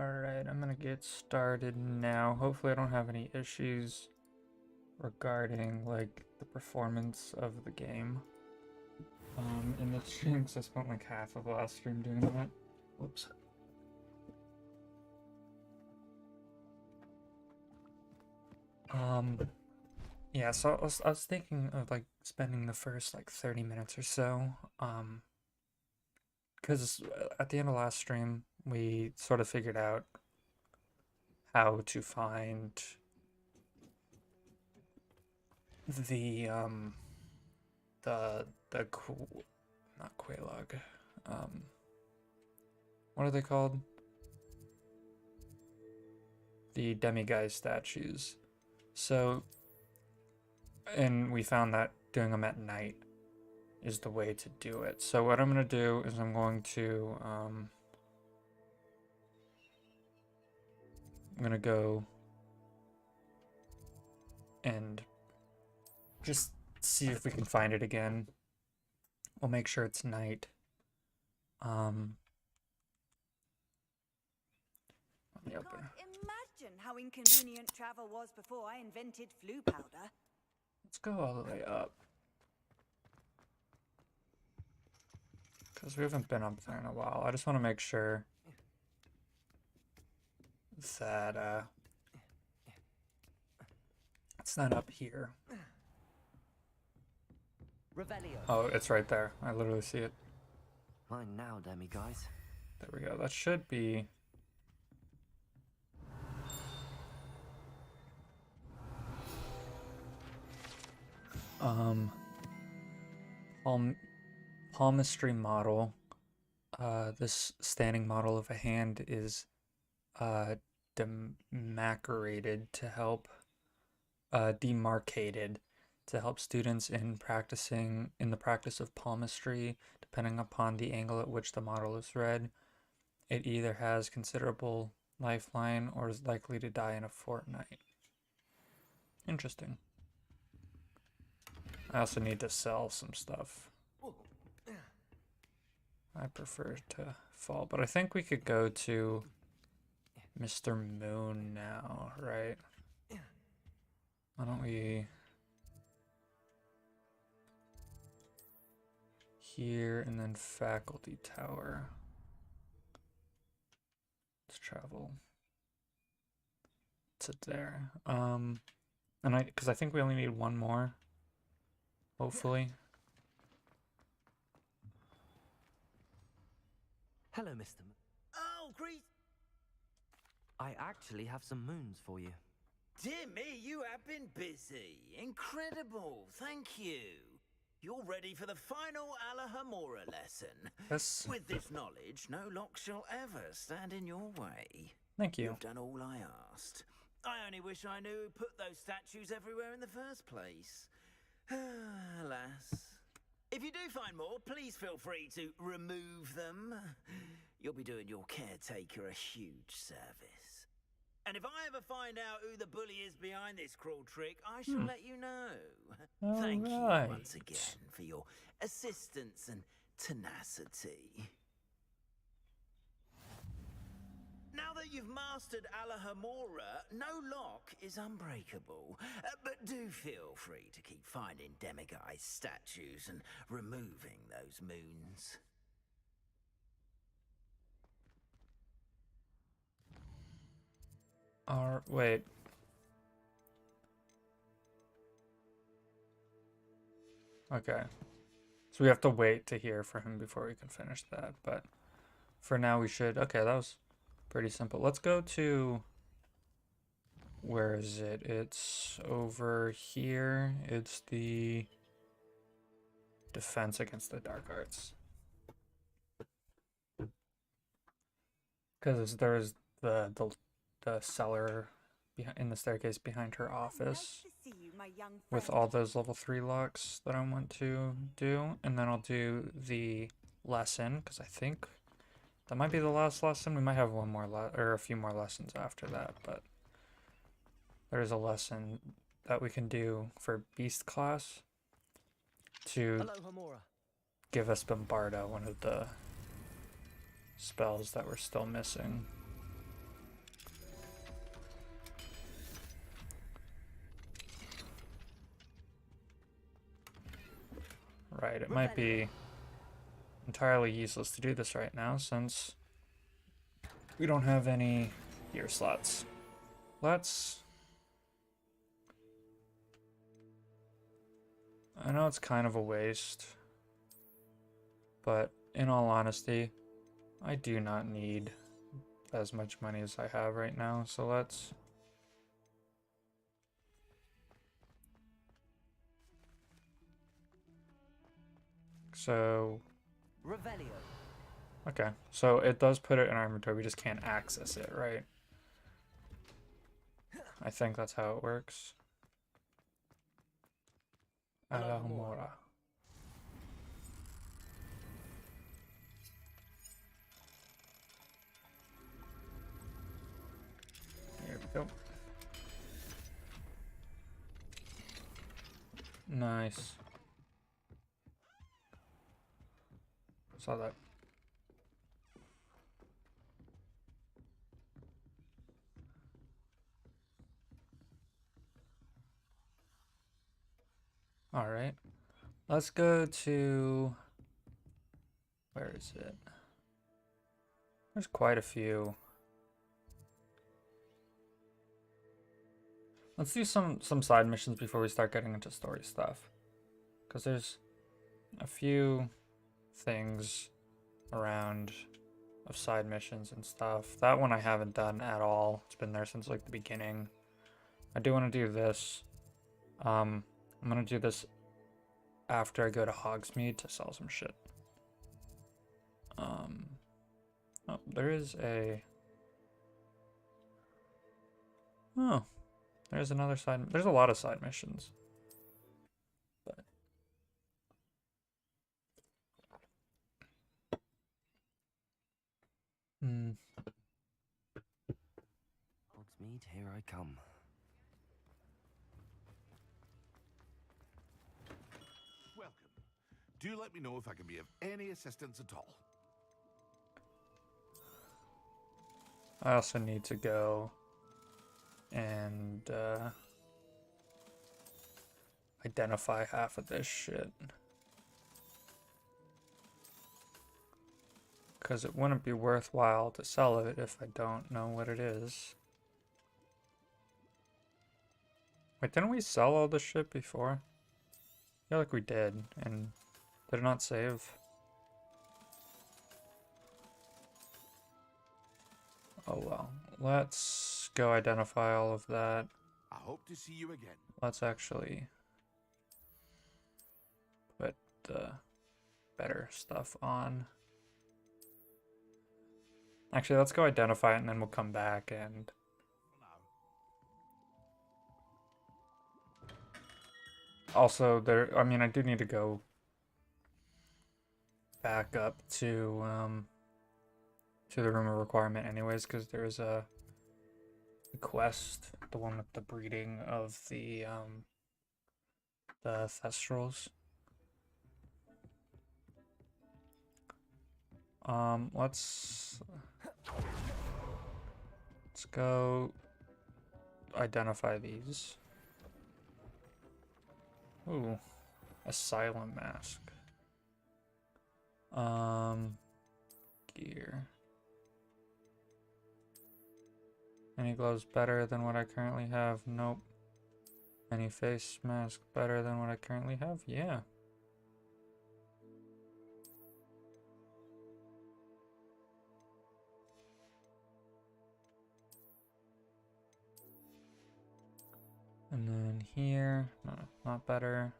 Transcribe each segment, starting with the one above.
Alright, I'm gonna get started now. Hopefully I don't have any issues regarding like the performance of the game. In the stream, 'cause I spent like half of last stream doing that. Whoops. Yeah, so I was thinking of like spending the first like 30 minutes or so, because at the end of last stream, we sort of figured out how to find the not Quelaag, what are they called? The demiguise statues. So, and we found that doing them at night is the way to do it. So what I'm gonna do is I'm gonna go and just see if we can find it again. We'll make sure it's night. Let me open. Can't imagine how inconvenient travel was before I invented flu powder. Let's go all the way up. Because we haven't been up there in a while. I just want to make sure that it's not up here. Revelio. Oh, it's right there. I literally see it. Fine now, demiguise. There we go. That should be... palmistry model. This standing model of a hand is demarcated to help demarcated to help students in the practice of palmistry. Depending upon the angle at which the model is read, it either has considerable lifeline or is likely to die in a fortnight. Interesting. I also need to sell some stuff. I prefer to fall, but I think we could go to Mr. Moon now, right? Why don't we... Here, and then Faculty Tower. Let's travel to there. And because I think we only need one more, hopefully. Hello, Mr. Oh, great. I actually have some moons for you. Dear me, you have been busy. Incredible. Thank you. You're ready for the final Alahamora lesson. Yes. With this knowledge, no lock shall ever stand in your way. Thank you. You've done all I asked. I only wish I knew who put those statues everywhere in the first place. Alas. If you do find more, please feel free to remove them. You'll be doing your caretaker a huge service. And if I ever find out who the bully is behind this cruel trick, I shall let you know. Thank you once again for your assistance and tenacity. Now that you've mastered Alahamora, no lock is unbreakable. But do feel free to keep finding demiguise statues and removing those moons. Wait. Okay. So we have to wait to hear from him before we can finish that, but for now we should... Okay, that was pretty simple. Let's go to... Where is it? It's over here. It's the defense against the dark arts. Because there's the cellar in the staircase behind her office with all those level 3 locks that I want to do. And then I'll do the lesson, because I think that might be the last lesson. We might have one more or a few more lessons after that, but there's a lesson that we can do for Beast class to give us Bombarda, one of the spells that we're still missing. Right, it might be entirely useless to do this right now since we don't have any gear slots. I know it's kind of a waste, but in all honesty, I do not need as much money as I have right now, so let's... So... Revelio. Okay, so it does put it in our inventory, we just can't access it, right? I think that's how it works. Alamora. Here we go. Nice. Saw that. All right. Let's go to... Where is it? There's quite a few. Let's do some side missions before we start getting into story stuff. Because there's a few things around of side missions and stuff. That one I haven't done at all. It's been there since like the beginning. I do want to do this. I'm gonna do this after I go to Hogsmeade to sell some shit. Oh, there is a... Oh, there's another side... There's a lot of side missions. But... Hogsmeade, here I come. Welcome. Do let me know if I can be of any assistance at all. I also need to go and identify half of this shit. Because it wouldn't be worthwhile to sell it if I don't know what it is. Wait, didn't we sell all this shit before? I feel like we did, and did it not save? Oh well. Let's go identify all of that. I hope to see you again. Let's actually put the better stuff on. Actually, let's go identify it and then we'll come back and... Also, there, I mean, I do need to go back up to the room of requirement anyways, because there's a quest, the one with the breeding of the Thestrals. Let's go identify these. Ooh, asylum mask. Gear. Any gloves better than what I currently have? Nope. Any face mask better than what I currently have? Yeah. And then here, no, not better.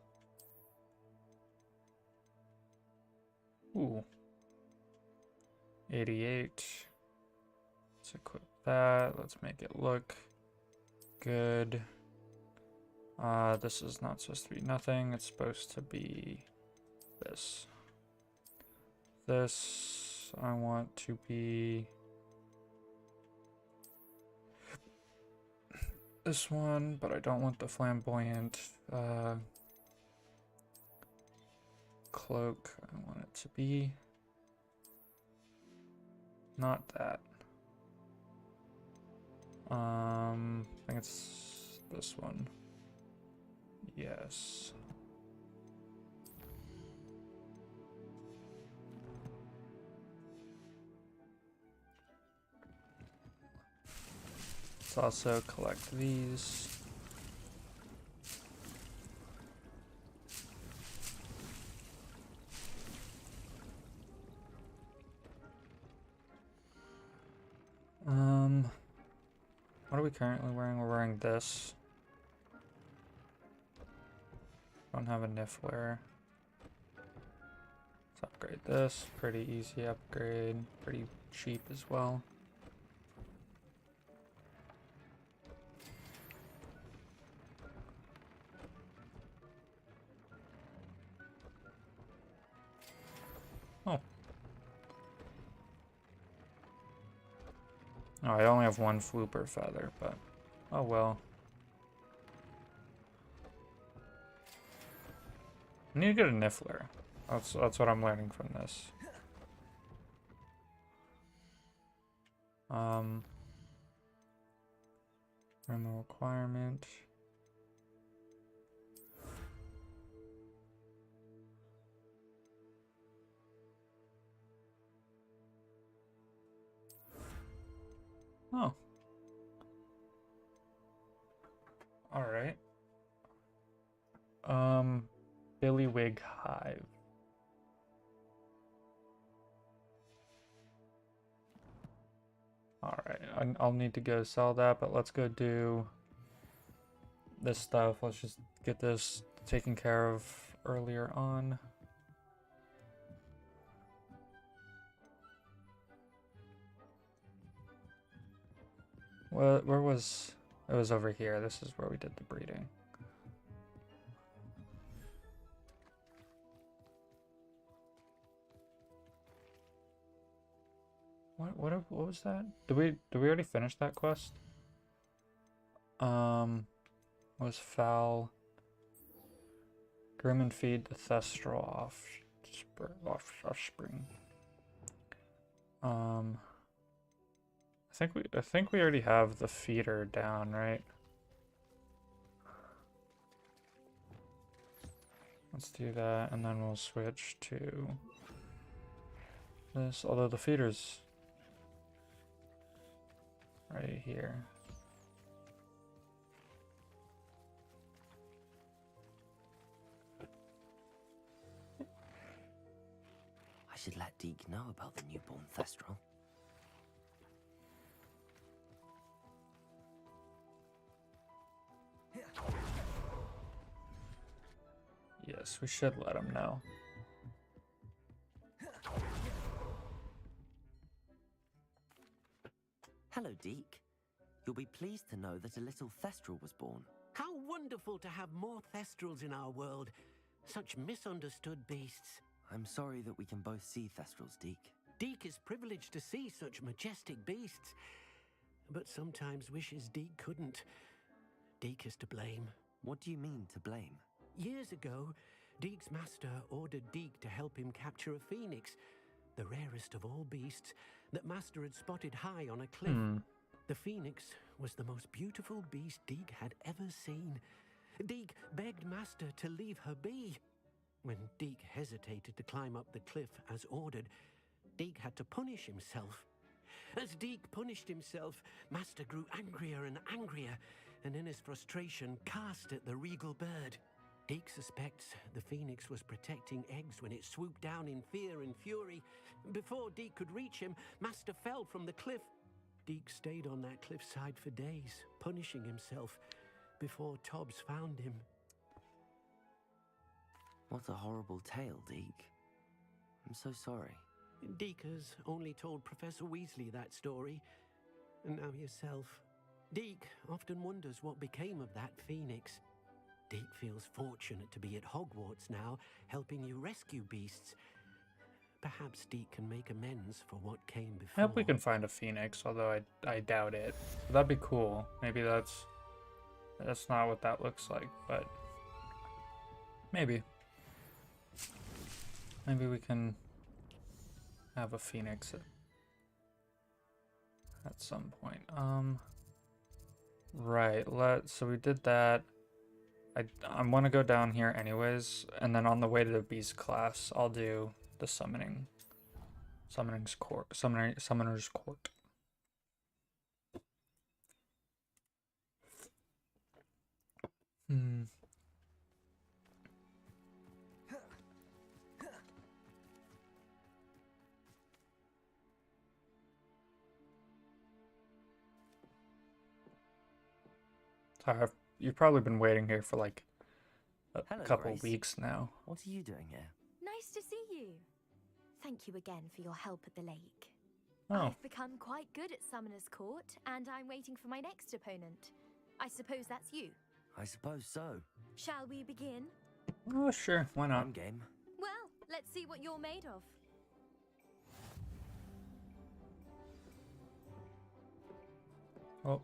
Ooh. 88. Let's equip that. Let's make it look good. This is not supposed to be nothing. It's supposed to be this. This I want to be this one, but I don't want the flamboyant cloak. I want it to be not that. I think it's this one. Yes. Let's also collect these. What are we currently wearing? We're wearing this. Don't have a niffler. Let's upgrade this. Pretty easy upgrade. Pretty cheap as well. Oh. Oh, I only have one flooper feather, but oh well. I need to get a niffler. That's what I'm learning from this. Criminal requirement. Oh. All right. Billywig Hive. All right, I'll need to go sell that, but let's go do this stuff. Let's just get this taken care of earlier on. Where was... It was over here. This is where we did the breeding. What was that? Did we already finish that quest? Was foul. Groom and feed the Thestral offspring. I think we already have the feeder down, right? Let's do that, and then we'll switch to this. Although the feeder's right here. I should let Deke know about the newborn Thestral. Yes, we should let him know. Hello, Deke. You'll be pleased to know that a little Thestral was born. How wonderful to have more Thestrals in our world. Such misunderstood beasts. I'm sorry that we can both see Thestrals, Deke. Deke is privileged to see such majestic beasts, but sometimes wishes Deke couldn't. Deke is to blame. What do you mean, to blame? Years ago, Deke's master ordered Deke to help him capture a phoenix, the rarest of all beasts that master had spotted high on a cliff. The phoenix was the most beautiful beast Deke had ever seen. Deke begged master to leave her be. When Deke hesitated to climb up the cliff as ordered, Deke had to punish himself. As Deke punished himself, master grew angrier and angrier, and in his frustration cast at the regal bird. Deke suspects the phoenix was protecting eggs when it swooped down in fear and fury. Before Deke could reach him, master fell from the cliff. Deke stayed on that cliffside for days, punishing himself, before Tobbs found him. What a horrible tale, Deke. I'm so sorry. Deke has only told Professor Weasley that story, and now yourself. Deke often wonders what became of that phoenix. Deke feels fortunate to be at Hogwarts now, helping you rescue beasts. Perhaps Deke can make amends for what came before. I hope we can find a phoenix, although I doubt it. That'd be cool. Maybe that's not what that looks like, but maybe. Maybe we can have a phoenix at some point. Right, so we did that. I want to go down here anyways, and then on the way to the beast class, I'll do the summoner's court. Hmm. Sorry, you've probably been waiting here for like a Hello, couple Grace. weeks now. What are you doing here? Nice to see you. Thank you again for your help at the lake. Oh, I've become quite good at Summoner's Court, and I'm waiting for my next opponent. I suppose that's you. I suppose so. Shall we begin? oh sure, why not? I'm game. Well, let's see what you're made of. Oh.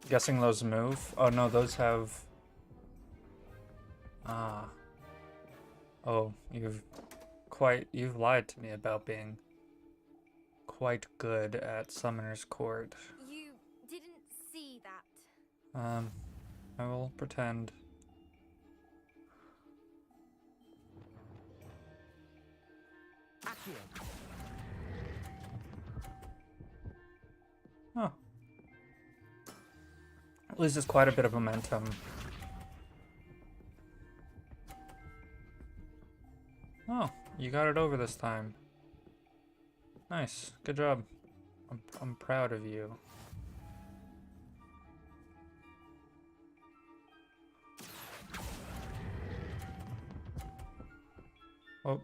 Guessing those move? Oh no, those have... Ah. Oh, you've lied to me about being quite good at Summoner's Court. You didn't see that. I will pretend. Accio. Oh. Loses quite a bit of momentum. Oh, you got it over this time. Nice, good job. I'm proud of you. Oh,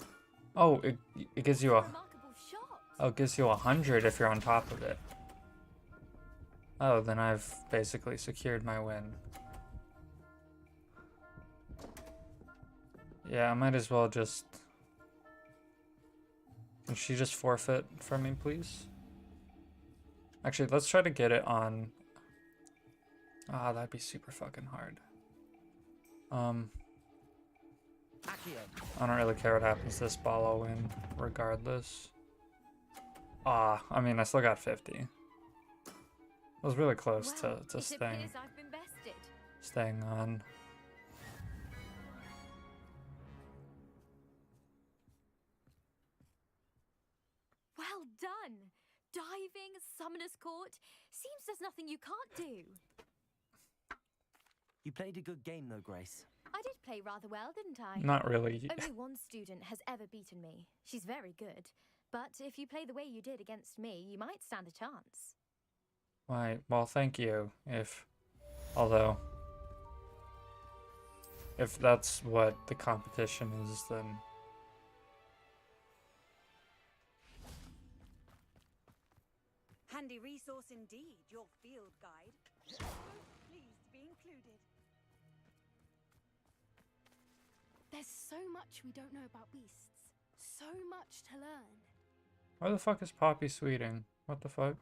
oh, it gives you a Remarkable shot. oh, it gives you 100 if you're on top of it. Oh, then I've basically secured my win. Yeah, I might as well just... Can she just forfeit from me, please? Actually, let's try to get it on... Ah, that'd be super fucking hard. Accio. I don't really care what happens to this ball, I'll win regardless. Ah, I mean, I still got 50. I was really close Well, to it staying appears I've been bested. on. Well done. Diving, Summoner's Court. Seems there's nothing you can't do. You played a good game though, Grace. I did play rather well, didn't I? Not really. Only one student has ever beaten me. She's very good. But if you play the way you did against me, you might stand a chance. Why, well, thank you. Although, if that's what the competition is, then... Handy resource indeed, your field guide. Pleased to be included. There's so much we don't know about beasts. So much to learn. Where the fuck is Poppy Sweeting? What the fuck?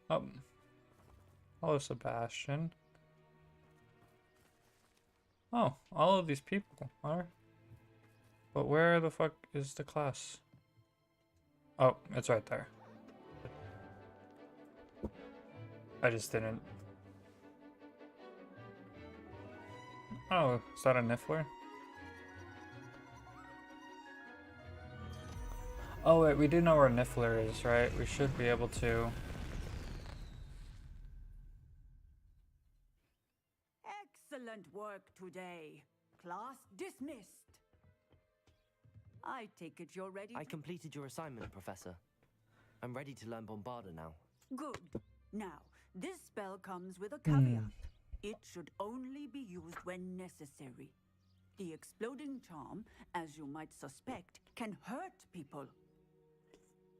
Oh. Hello, Sebastian. Oh, all of these people are. But where the fuck is the class? Oh, it's right there. I just didn't. Oh, is that a Niffler? Oh wait, we do know where Niffler is, right? We should be able to. Excellent work today. Class dismissed. I take it you're ready I to... completed your assignment, Professor. I'm ready to learn Bombarda now. Good. Now, this spell comes with a caveat. It should only be used when necessary. The exploding charm, as you might suspect, can hurt people.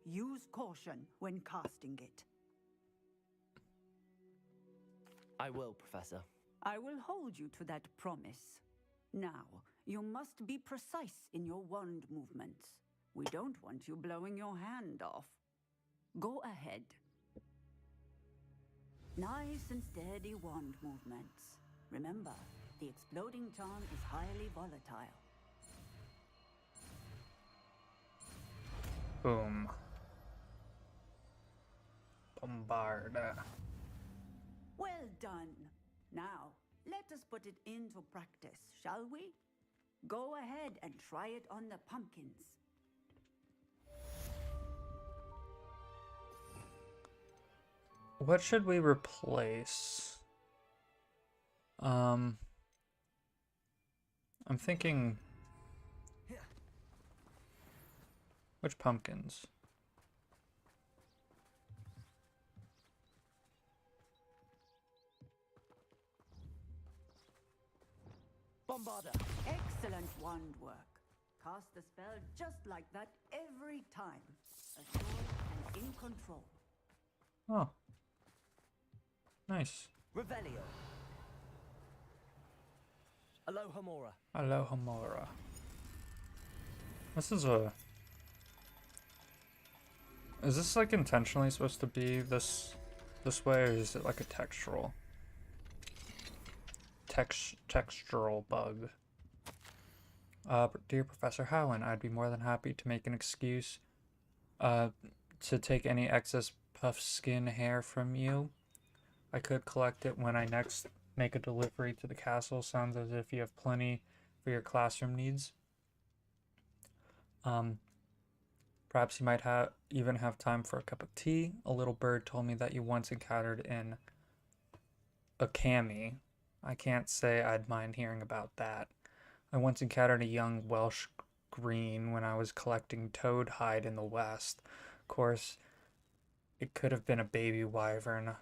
Use caution when casting it. I will, Professor. I will hold you to that promise. Now, you must be precise in your wand movements. We don't want you blowing your hand off. Go ahead. Nice and steady wand movements. Remember, the exploding charm is highly volatile. Boom. Bombarda. Well done. Now, let us put it into practice, shall we? Go ahead and try it on the pumpkins. What should we replace? I'm thinking, which pumpkins? Bombarder! Excellent wand work. Cast the spell just like that every time. Assured and in control. Oh. Nice. Revelio! Alohomora! Alohomora. This is a... Is this like intentionally supposed to be this way, or is it like a textural bug? Dear Professor Howland, I'd be more than happy to make an excuse to take any excess puff skin hair from you. I could collect it when I next make a delivery to the castle. Sounds as if you have plenty for your classroom needs. Perhaps you might even have time for a cup of tea. A little bird told me that you once encountered in a cami. I can't say I'd mind hearing about that. I once encountered a young Welsh green when I was collecting toad hide in the west. Of course, it could have been a baby wyvern.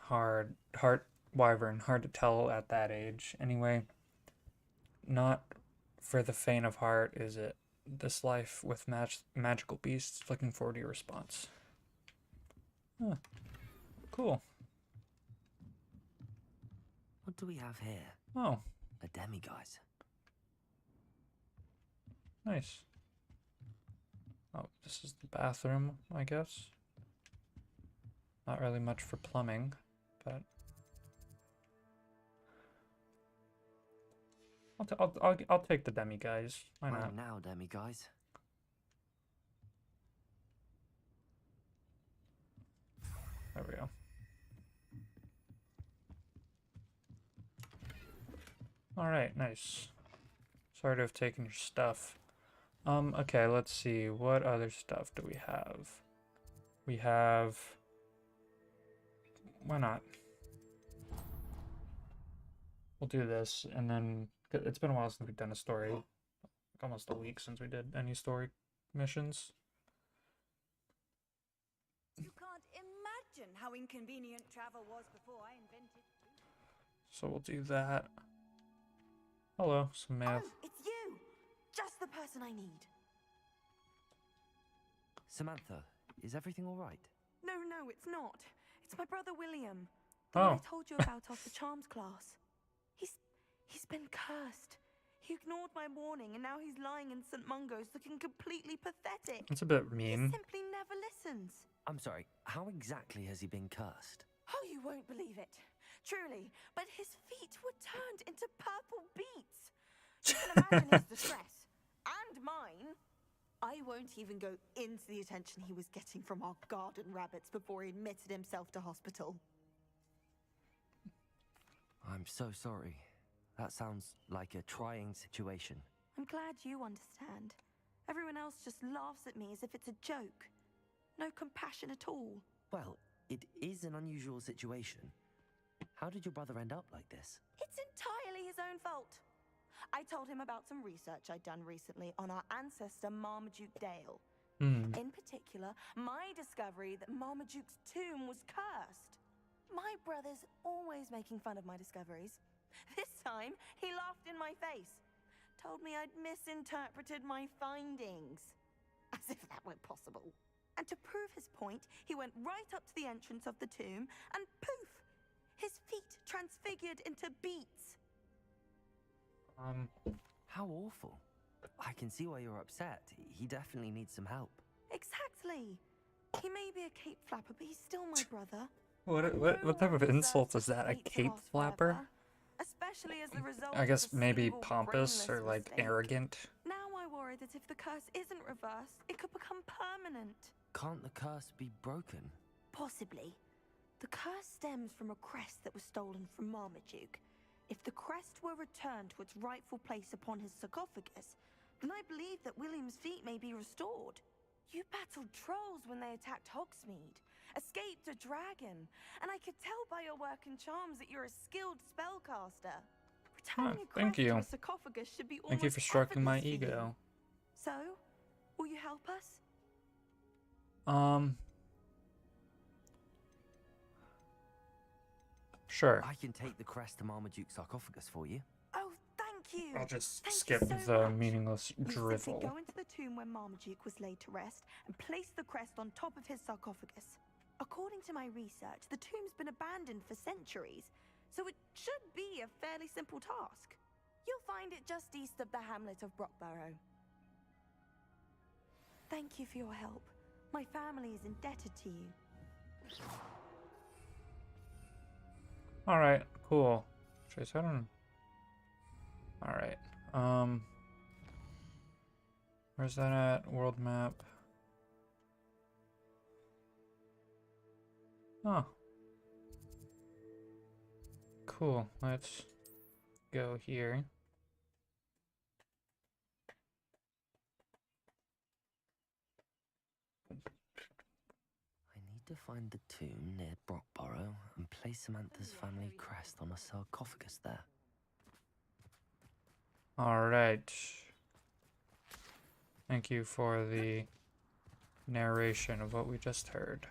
Hard to tell at that age. Anyway, not for the faint of heart, is it? This life with magical beasts. Looking forward to your response. Huh. Cool. What do we have here? Oh, A demiguise. nice. Oh, this is the bathroom, I guess. Not really much for plumbing, but I'll take the demiguise. Why Well, not? now, demiguise. There we go. Alright, nice. Sorry to have taken your stuff. Okay, let's see. What other stuff do we have? We have... Why not? We'll do this, and then... It's been a while since we've done a story. Like almost a week since we did any story missions. You can't imagine how inconvenient travel was before I invented. So we'll do that. Hello, some math. Oh, it's you! Just the person I need. Samantha, is everything all right? No, it's not. It's my brother William. Oh. The one I told you about after Charms class. He's been cursed. He ignored my warning, and now he's lying in St. Mungo's looking completely pathetic. That's a bit He mean. simply never listens. I'm sorry, how exactly has he been cursed? Oh, you won't believe it. Truly, but his feet were turned into purple beets. You can imagine his distress. And mine. I won't even go into the attention he was getting from our garden rabbits before he admitted himself to hospital. I'm so sorry. That sounds like a trying situation. I'm glad you understand. Everyone else just laughs at me as if it's a joke. No compassion at all. Well, it is an unusual situation. How did your brother end up like this? It's entirely his own fault. I told him about some research I'd done recently on our ancestor Marmaduke Dale. In particular, my discovery that Marmaduke's tomb was cursed. My brother's always making fun of my discoveries. This time, he laughed in my face. Told me I'd misinterpreted my findings. As if that were possible. And to prove his point, he went right up to the entrance of the tomb and poof! His feet transfigured into beets. How awful. I can see why you're upset. He definitely needs some help. Exactly. He may be a cape flapper, but he's still my brother. What type of insult is that? A cape flapper? Especially as the result I guess of a maybe single pompous or brainless like mistake. arrogant. Now I worry that if the curse isn't reversed, it could become permanent. Can't the curse be broken? Possibly. The curse stems from a crest that was stolen from Marmaduke. If the crest were returned to its rightful place upon his sarcophagus, then I believe that William's feet may be restored. You battled trolls when they attacked Hogsmeade, escaped a dragon, and I could tell by your work and charms that you're a skilled spellcaster. Returning a thank quest to you. a sarcophagus should be Thank you for almost stroking my effortless for you. ego. So, will you help us? Sure. I can take the crest to Marmaduke's sarcophagus for you. Oh, thank you. I'll just Thank you skip so the much. meaningless You simply drivel. go into the tomb where Marmaduke was laid to rest and place the crest on top of his sarcophagus. According to my research, the tomb's been abandoned for centuries, so it should be a fairly simple task. You'll find it just east of the hamlet of Brockborough. Thank you for your help. My family is indebted to you. Alright, cool. Trace, I don't. Alright. Where's that at? World map. Oh. Cool. Let's go here. I need to find the tomb near Brockborough and place Samantha's family crest on a sarcophagus there. Alright. Thank you for the narration of what we just heard.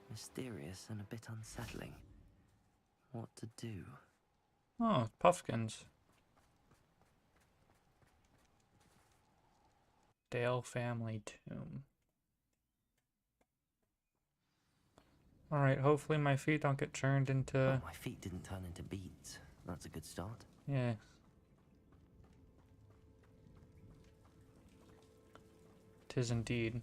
Mysterious and a bit unsettling. What to do? Oh, Puffkins. Dale family tomb. Alright, hopefully my feet don't get turned into... Well, my feet didn't turn into beads. That's a good start. Yeah. Tis indeed.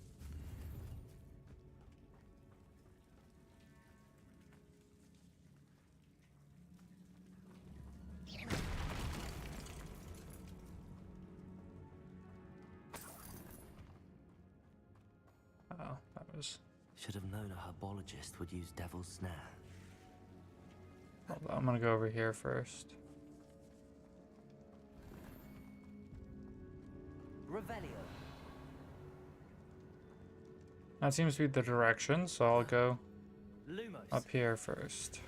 Oh, that was... Should have known a herbologist would use Devil's Snare. Hold on, I'm gonna go over here first. Revelio. That seems to be the direction, so I'll go Lumos. up here first.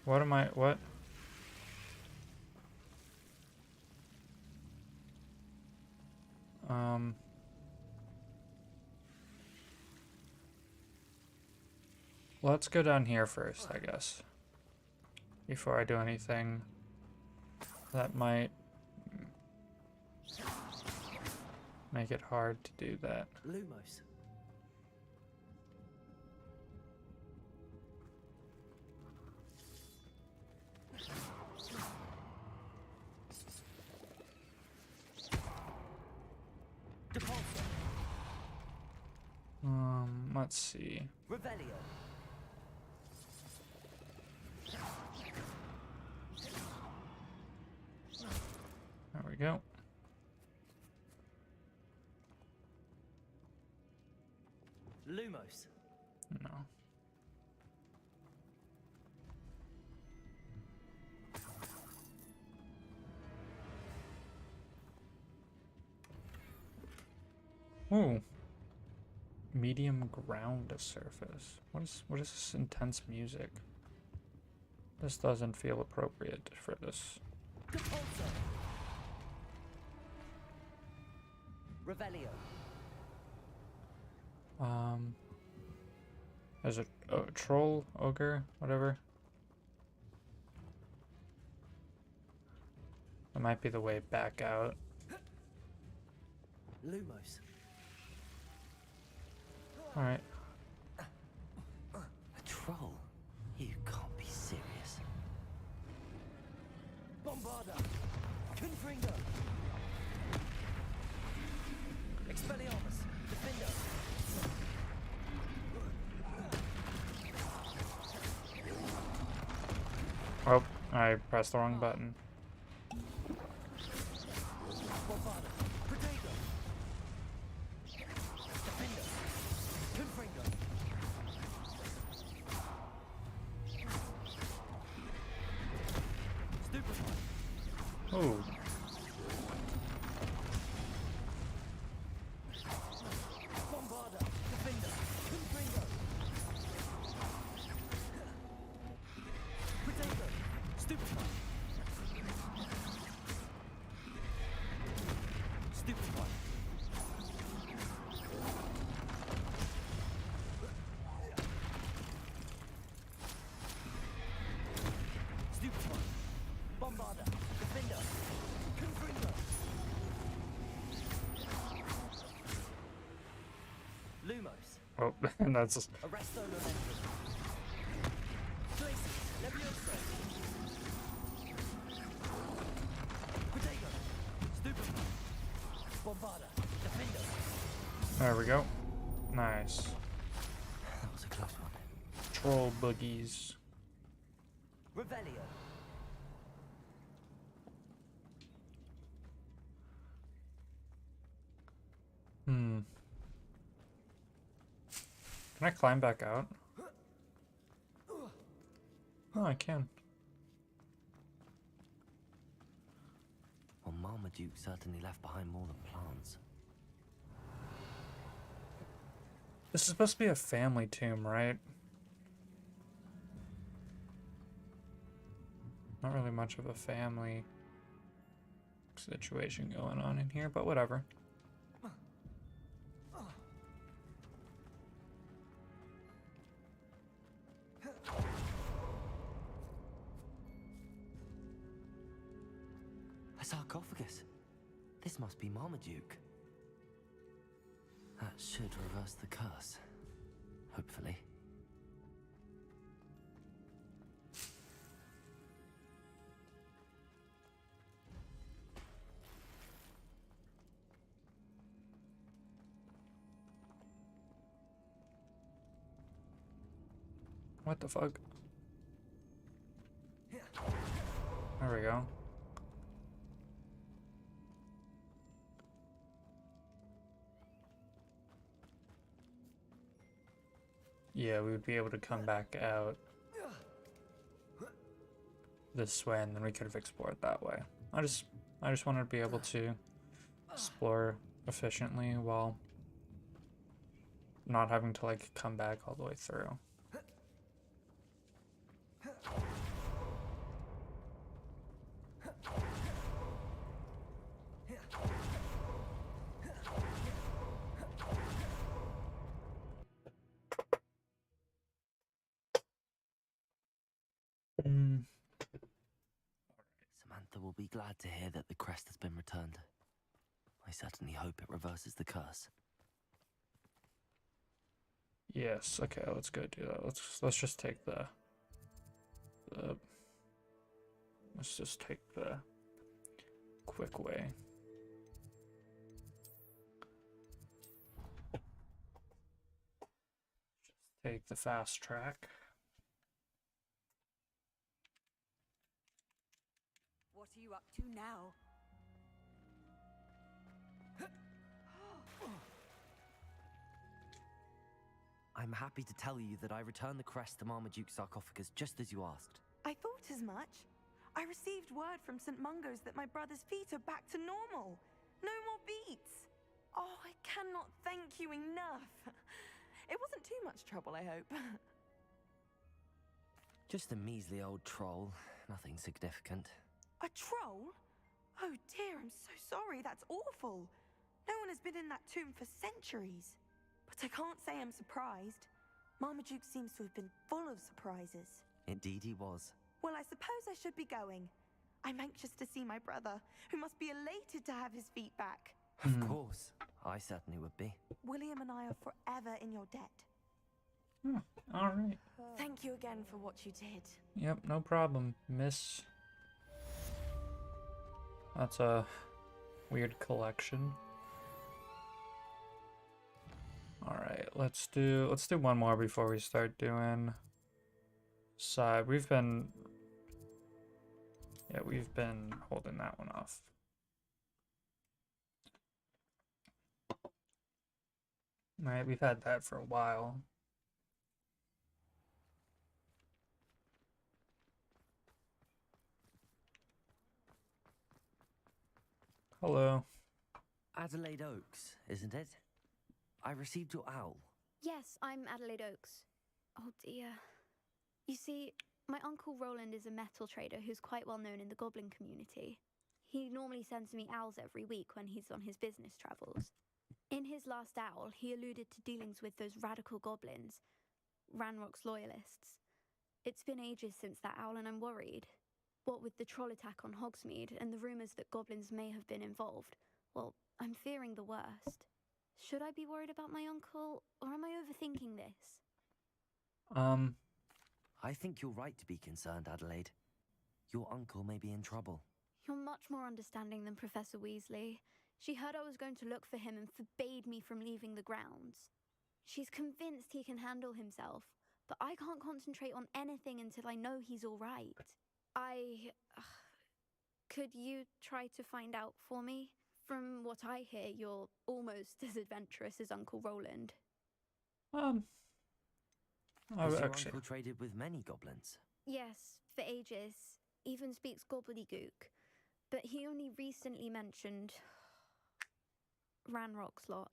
What am I... what? Let's go down here first, I guess. Before I do anything that might make it hard to do that. Lumos. Let's see. Revelio. There we go. Lumos. No. Ooh. Medium ground surface. What is this intense music? This doesn't feel appropriate for this. Revelio. There's a troll, ogre, whatever. That might be the way back out. Lumos. Alright. A troll? You can't be serious. Bombarda. Confringo. Expelliarmus. Defender. Oh, I pressed the wrong button. Bombarda. Protego. Lumos. Oh, and that's just... Arresto Momentum. Glacius. Levioso. Protego. Stupefy. Bombarda. Defender. There we go. Nice. That was a close one. Troll boogies. Revelio. Can I climb back out? Oh, I can. Well, Marmaduke certainly left behind more than plants. This is supposed to be a family tomb, right? Not really much of a family situation going on in here, but whatever. A sarcophagus. This must be Marmaduke. That should reverse the curse. Hopefully. What the fuck? There we go. Yeah, we would be able to come back out this way, and then we could have explored that way. I just wanted to be able to explore efficiently while not having to like come back all the way through. Samantha will be glad to hear that the crest has been returned. I certainly hope it reverses the curse. Yes, okay, let's go do that. Let's just take the let's just take the quick way. Just take the fast track. What are you up to now? I'm happy to tell you that I returned the crest to Marmaduke's sarcophagus just as you asked. I thought as much. I received word from St. Mungo's that my brother's feet are back to normal. No more beats. Oh, I cannot thank you enough. It wasn't too much trouble, I hope. Just a measly old troll. Nothing significant. A troll? Oh dear, I'm so sorry. That's awful. No one has been in that tomb for centuries. But I can't say I'm surprised. Marmaduke seems to have been full of surprises. Indeed he was. Well, I suppose I should be going. I'm anxious to see my brother, who must be elated to have his feet back. Of course. I certainly would be. William and I are forever in your debt. Alright. Thank you again for what you did. Yep, no problem, miss. That's a weird collection. Alright, let's do one more before we start doing side. We've been holding that one off. Alright, we've had that for a while. Hello. Adelaide Oaks, isn't it? I received your owl. Yes, I'm Adelaide Oaks. Oh dear. You see, my uncle Roland is a metal trader who's quite well known in the goblin community. He normally sends me owls every week when he's on his business travels. In his last owl, he alluded to dealings with those radical goblins, Ranrock's loyalists. It's been ages since that owl and I'm worried. What with the troll attack on Hogsmeade and the rumours that goblins may have been involved, well, I'm fearing the worst. Should I be worried about my uncle, or am I overthinking this? I think you're right to be concerned, Adelaide. Your uncle may be in trouble. You're much more understanding than Professor Weasley. She heard I was going to look for him and forbade me from leaving the grounds. She's convinced he can handle himself, but I can't concentrate on anything until I know he's all right. Could you try to find out for me? From what I hear, you're almost as adventurous as Uncle Roland. Has your uncle traded with many goblins? Yes, for ages. Even speaks gobbledygook. But he only recently mentioned Ranrock's lot,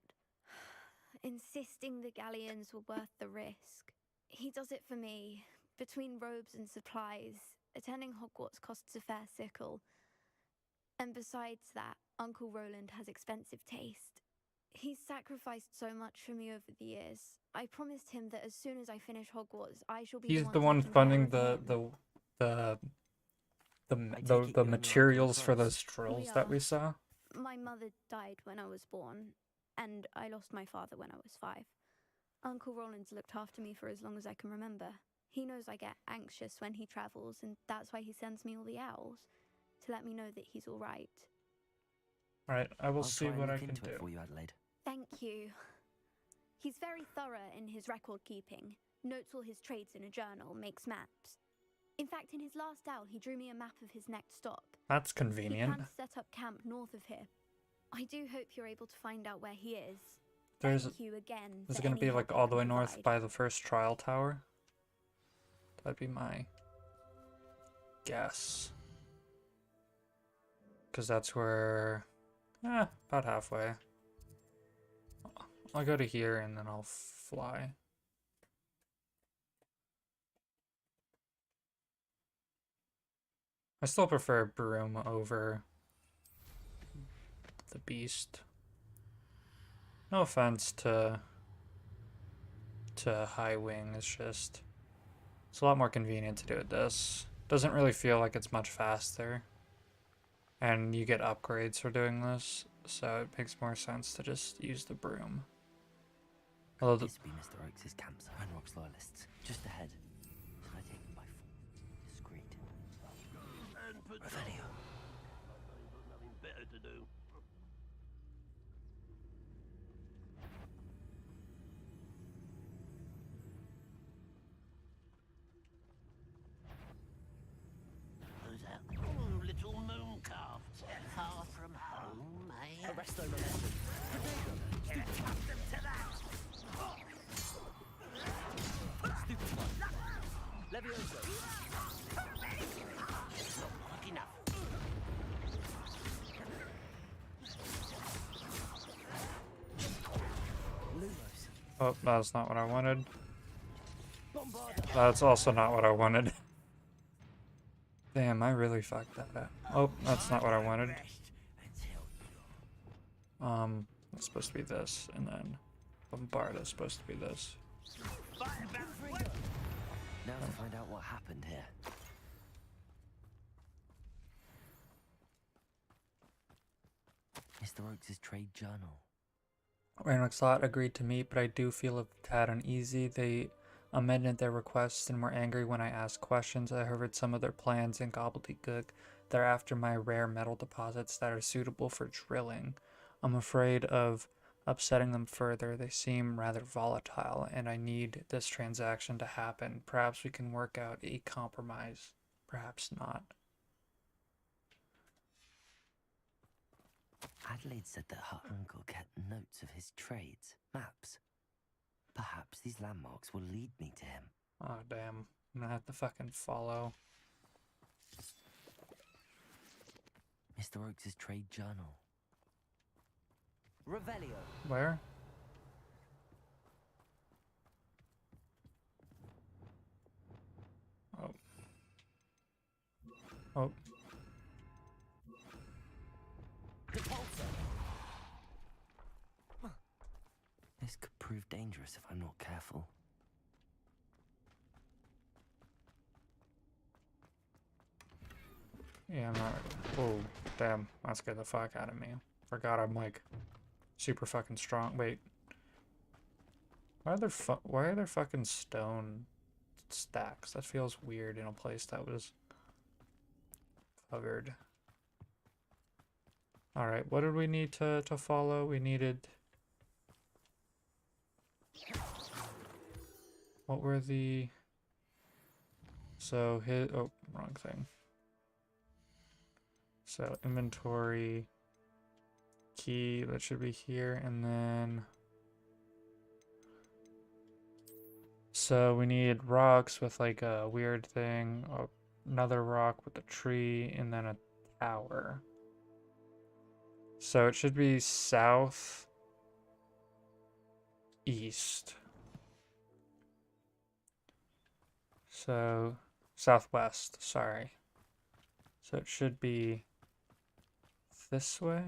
insisting the galleons were worth the risk. He does it for me. Between robes and supplies, attending Hogwarts costs a fair sickle. And besides that, Uncle Roland has expensive taste. He's sacrificed so much for me over the years. I promised him that as soon as I finish Hogwarts, I shall be He's the one funding the materials for those drills that we saw. My mother died when I was born, and I lost my father when I was 5. Uncle Roland's looked after me for as long as I can remember. He knows I get anxious when he travels, and that's why he sends me all the owls, to let me know that he's all right. Alright, I will see what I can do. For you, Adelaide. Thank you. He's very thorough in his record keeping, notes all his trades in a journal, makes maps. In fact, in his last owl, he drew me a map of his next stop. That's He convenient. plans to set up camp north of here. I do hope you're able to find out where he is. Thank you again. Is it going to be like all the way north by the first trial tower? That'd be my guess. Because that's where... about halfway. I'll go to here and then I'll fly. I still prefer Broom over the Beast. No offense to High Wing, it's just... It's a lot more convenient to do it this. Doesn't really feel like it's much faster. And you get upgrades for doing this, so it makes more sense to just use the Broom. Although This be Mr. Oakes' campsite. Ranrock's loyalists. Just ahead. Should I take them by force? Discreet. Revelio. Nothing better to do. Who's that? Oh, little moon calf. Far from home, eh? Arresto Revelio. Cut them to that! Stupid one. Levioso. Not quick enough. Lumos. Oh, that's not what I wanted. Bombarda. That's also not what I wanted. Damn, I really fucked that up. Oh, that's not what I wanted. It's supposed to be this, and then Bombarda is supposed to be this. Now to find out what happened here. Mr. Oakes' trade journal. Ranrock's lot agreed to meet, but I do feel a tad uneasy. They amended their requests and were angry when I asked questions. I heard some of their plans in gobbledygook. They're after my rare metal deposits that are suitable for drilling. I'm afraid of upsetting them further. They seem rather volatile, and I need this transaction to happen. Perhaps we can work out a compromise. Perhaps not. Adelaide said that her uncle kept notes of his trades, maps. Perhaps these landmarks will lead me to him. Oh, damn. I'm gonna have to fucking follow. Mr. Oakes' trade journal. Revelio. Where? Oh. Oh. This could prove dangerous if I'm not careful. Yeah, I'm not. Oh, damn. That scared the fuck out of me. Forgot I'm like super fucking strong. Wait. Why are there fucking stone stacks? That feels weird in a place that was covered. Alright, what did we need to follow? We needed... What were the... So his... Oh, wrong thing. So inventory, key, that should be here, and then... So we need rocks with like a weird thing, another rock with a tree, and then a tower. So it should be south, east. So southwest, sorry. So it should be this way.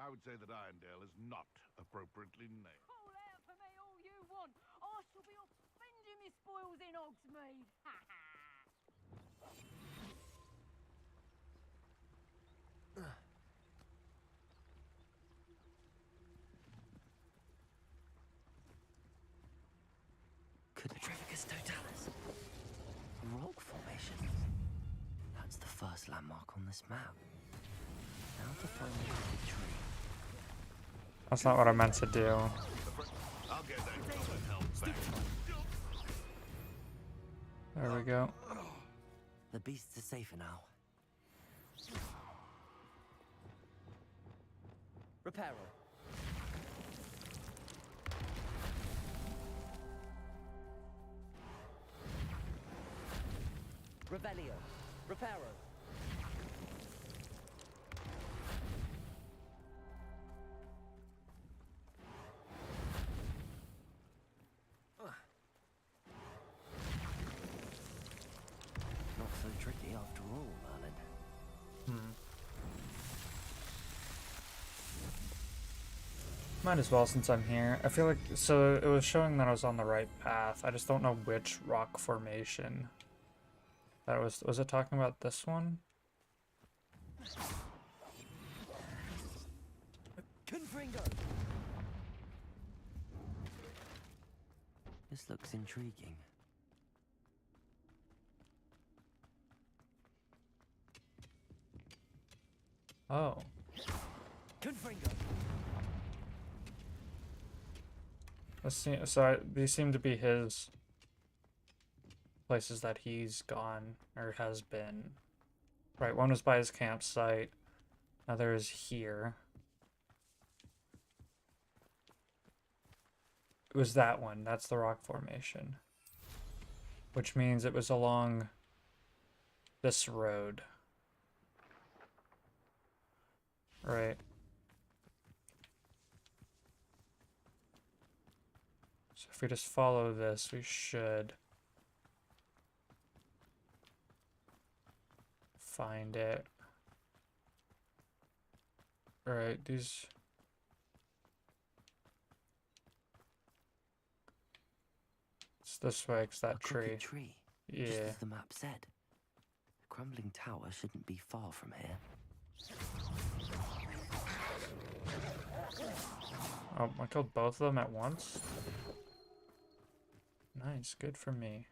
I would say that Irondale is not appropriately named. Call out for me all you want. I shall be off spending my spoils in Hogsmeade. Ha ha! Quadrificus totalis. Rock formation. That's the first landmark on this map. Now to find the crooked tree. That's not what I meant to do. I'll get that help back. There we go. The beasts are safer now. Reparo. Revelio. Reparo. Not so tricky after all, Merlin. Might as well since I'm here. I feel like, so it was showing that I was on the right path. I just don't know which rock formation. That was it talking about this one? Confringo. This looks intriguing. Oh. Confringo. These seem to be his places that he's gone or has been. Right, one was by his campsite. Another is here. It was that one. That's the rock formation. Which means it was along this road. Right. So if we just follow this, we should find it. Alright, these... It's this way, 'cause that A tree. crooked tree. Just Yeah. as the map said. The crumbling tower shouldn't be far from here. Oh, I killed both of them at once? Nice, good for me.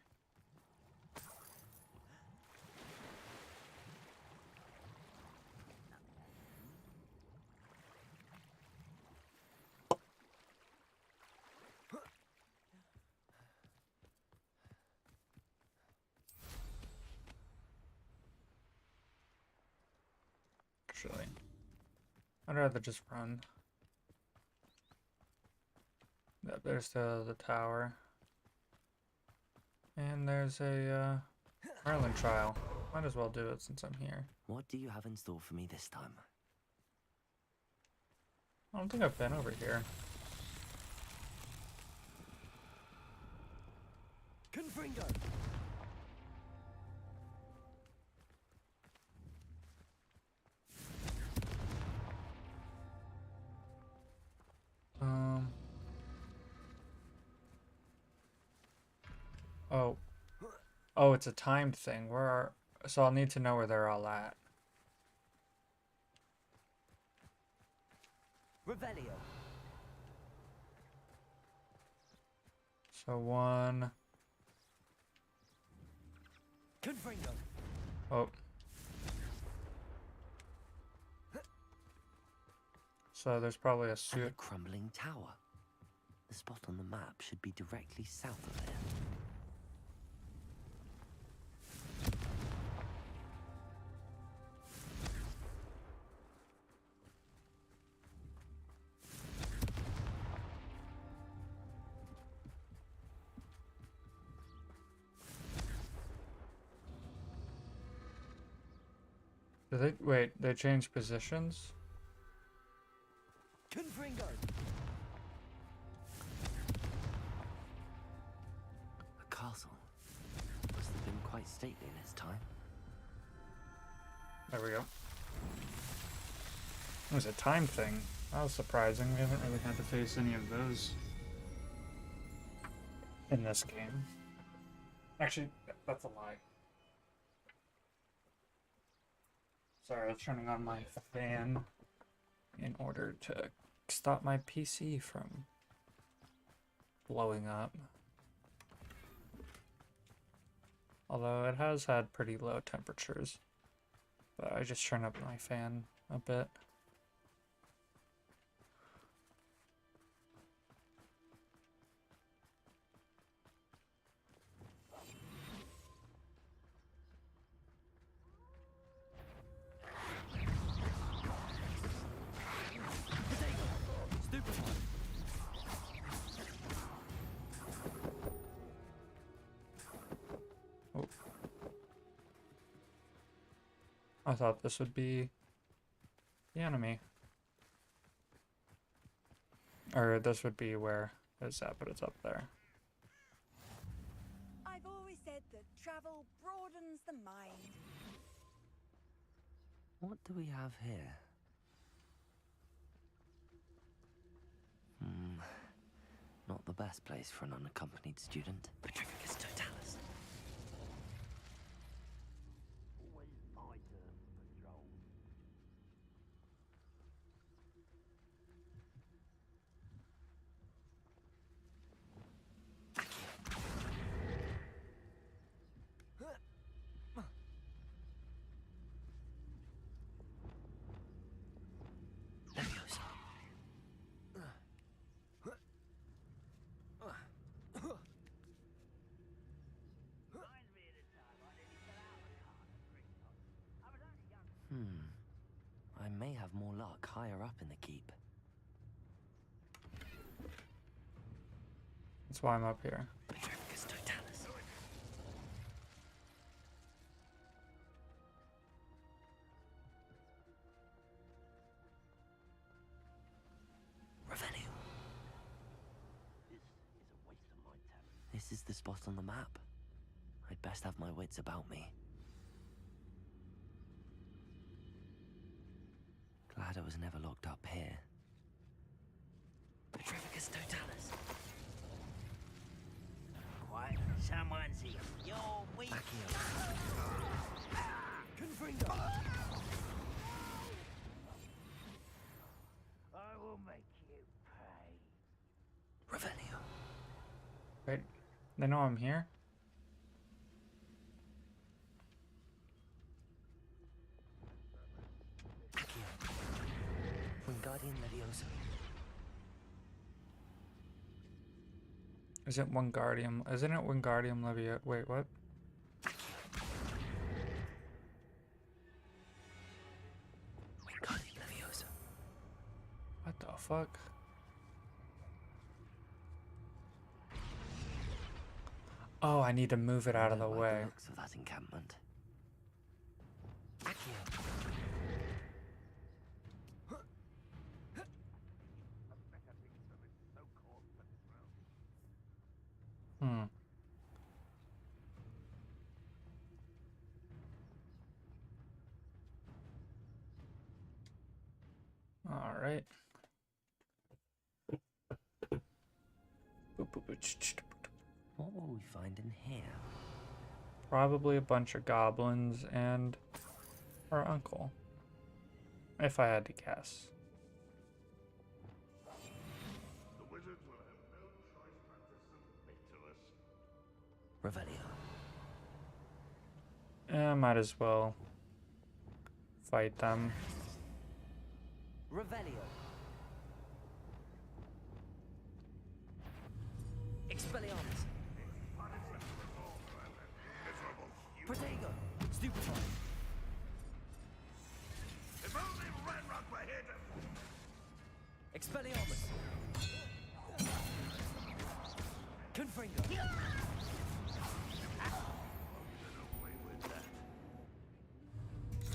Actually, I'd rather just run. Yep, there's the tower. And there's a Merlin trial. Might as well do it since I'm here. What do you have in store for me this time? I don't think I've been over here. Confringo. Oh. Oh, it's a timed thing. Where are... So I'll need to know where they're all at. Revelio. So one. Confringo. Oh. So there's probably a And suit. a crumbling tower. The spot on the map should be directly south of there. Did they wait? They changed positions. Confringo. A castle. Must have been quite stately in its time. There we go. It was a time thing. That was surprising. We haven't really had to face any of those in this game. Actually, that's a lie. Sorry, I was turning on my fan in order to stop my PC from blowing up. Although it has had pretty low temperatures. But I just turned up my fan a bit. Oh. I thought this would be the enemy. Or this would be where it's at, but it's up there. I've always said that travel broadens the mind. What do we have here? Not the best place for an unaccompanied student. Petrificus totalis. Always my turn to patrol. Leviosa. Reminds me of the time I nearly fell out of a car at Christmas. I was only young. I may have more luck higher up in the keep. That's why I'm up here. Petrificus totalis. Revelio. This is a waste of my time. This is the spot on the map. I'd best have my wits about me. Glad I was never locked up here. Petrificus totalis. Quiet. Someone's here. You're weak. Back here. Confringo. I will make you pay. Revelio. Wait, they know I'm here? Accio. Wingardium Leviosa. Is it Wingardium? Isn't it Wingardium Leviosa? Wait, what? Wingardium Leviosa. What the fuck? Oh, I need to move it out of the Like way. looks of that encampment. Accio. Hmm. All right. What will we find in here? Probably a bunch of goblins and our uncle, if I had to guess. The wizards will have no choice but to submit to us. Revelio. Yeah, might as well fight them. Revelio. Expelliarmus. Protego. Stupefy. If only Ranrock were here to... Expelliarmus. Confringo.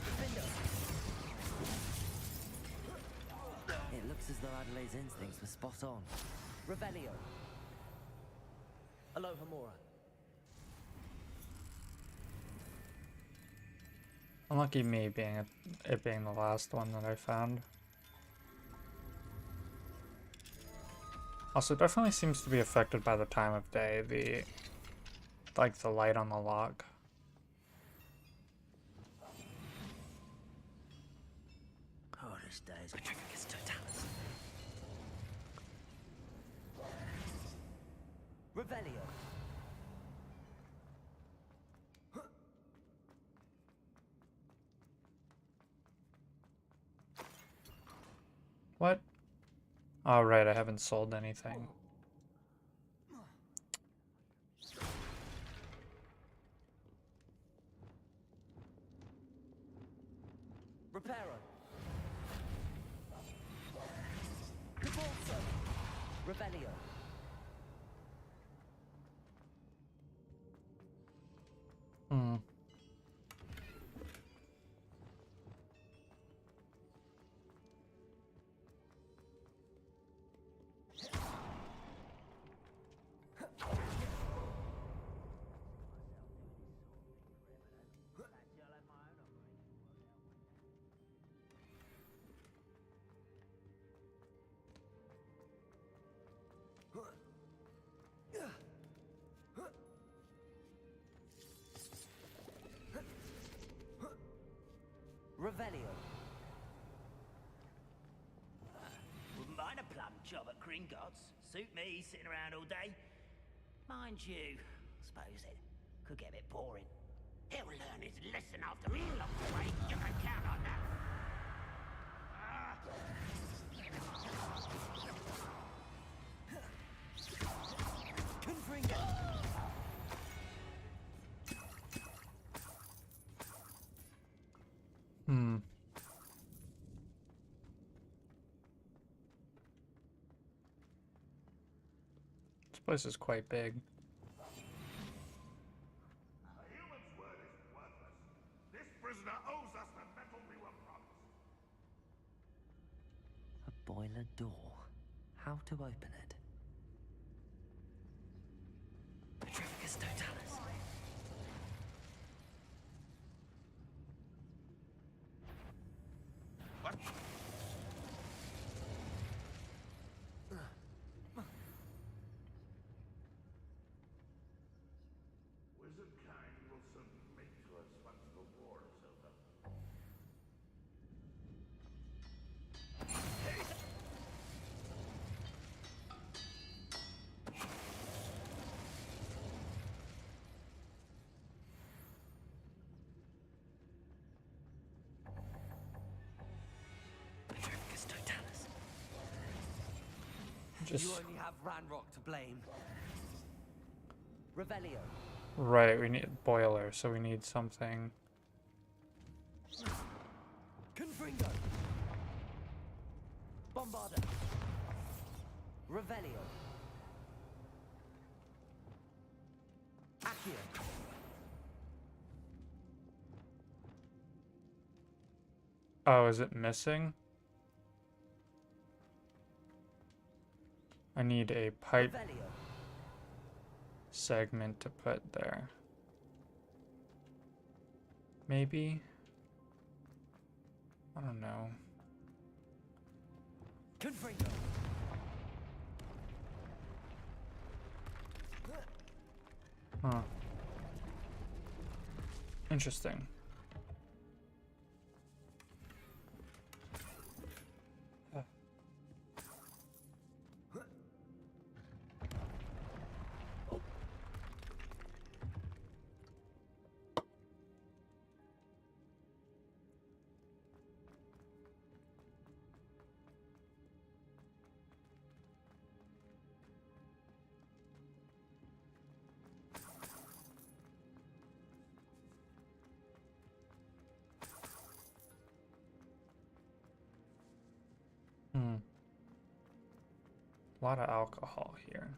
Defendo. It looks as though Adelaide's instincts were spot on. Revelio. Alohomora. Unlucky me being it being the last one that I found. Also, it definitely seems to be affected by the time of day, the light on the lock. Hardest days. Petrificus totalis. Revelio. What? Oh, right, I haven't sold anything. Reparo. Repulso. Revelio. Hmm. Revelio. Wouldn't mind a plum job at Gringotts. Suit me, sitting around all day. Mind you, I suppose it could get a bit boring. He'll learn his lesson after being locked away. You can count on that. Confringo. Hmm. This place is quite big. A human's word is worthless. This prisoner owes us the metal we were promised. A boiler door. How to open it? Petrificus totalis. What? Wizard kind will submit to us once the war is over. Petrificus totalis. Just You only have Ranrock to blame. Revelio. right, we need boiler, so we need something. Confringo. Bombarda. Revelio. Accio. Oh, is it missing? I need a pipe Revelio. segment to put there. Maybe? I don't know. Confringo. Huh. Interesting. A lot of alcohol here.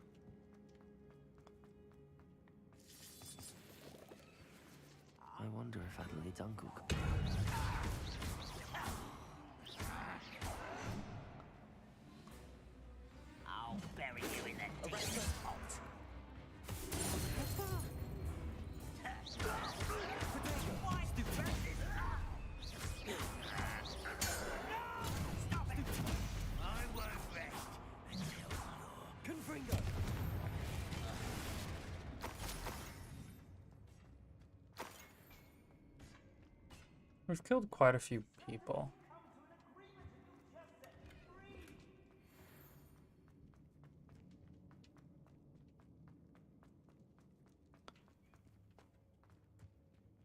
I wonder if Adelaide's uncle could... I'll bury you in the deepest pot. Stop it! I won't rest until you're... Confringo! We've killed quite a few people.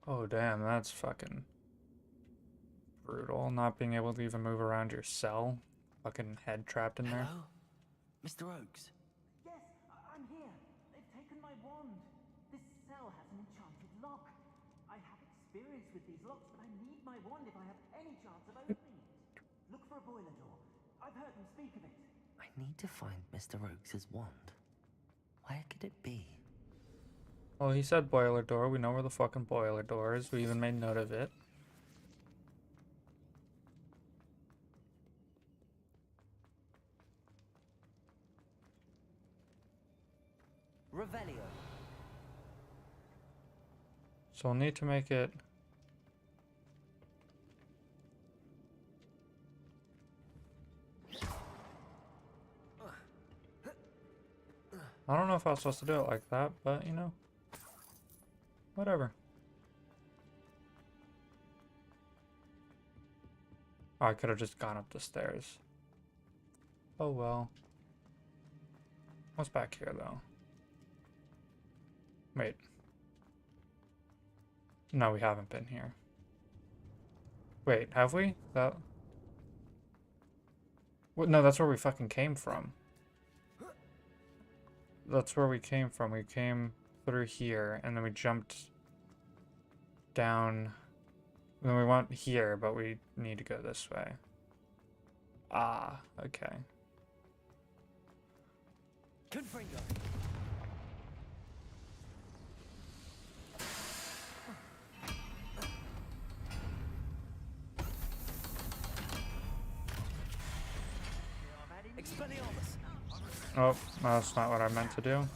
Oh damn, that's fucking brutal. Not being able to even move around your cell. Fucking head trapped in there. Hello? Mr. Oakes? Yes, I'm here. They've taken my wand. This cell has an enchanted lock. I have experience with these locks, but I need my wand if I have any chance of opening it. Look for a boiler door. I've heard them speak of it. I need to find Mr. Oakes' wand. Where could it be? Well, he said boiler door. We know where the fucking boiler door is. We even made note of it. Revelio. So we'll need to make it... I don't know if I was supposed to do it like that, but you know. Whatever. Oh, I could have just gone up the stairs. Oh well. What's back here though? Wait. No, we haven't been here. Wait, have we? That... What? No, that's where we fucking came from. That's where we came from. We came through here, and then we jumped down. Then we went here, but we need to go this way. Ah, okay. Confringo. Expelliarmus. Oh, that's not what I meant to do.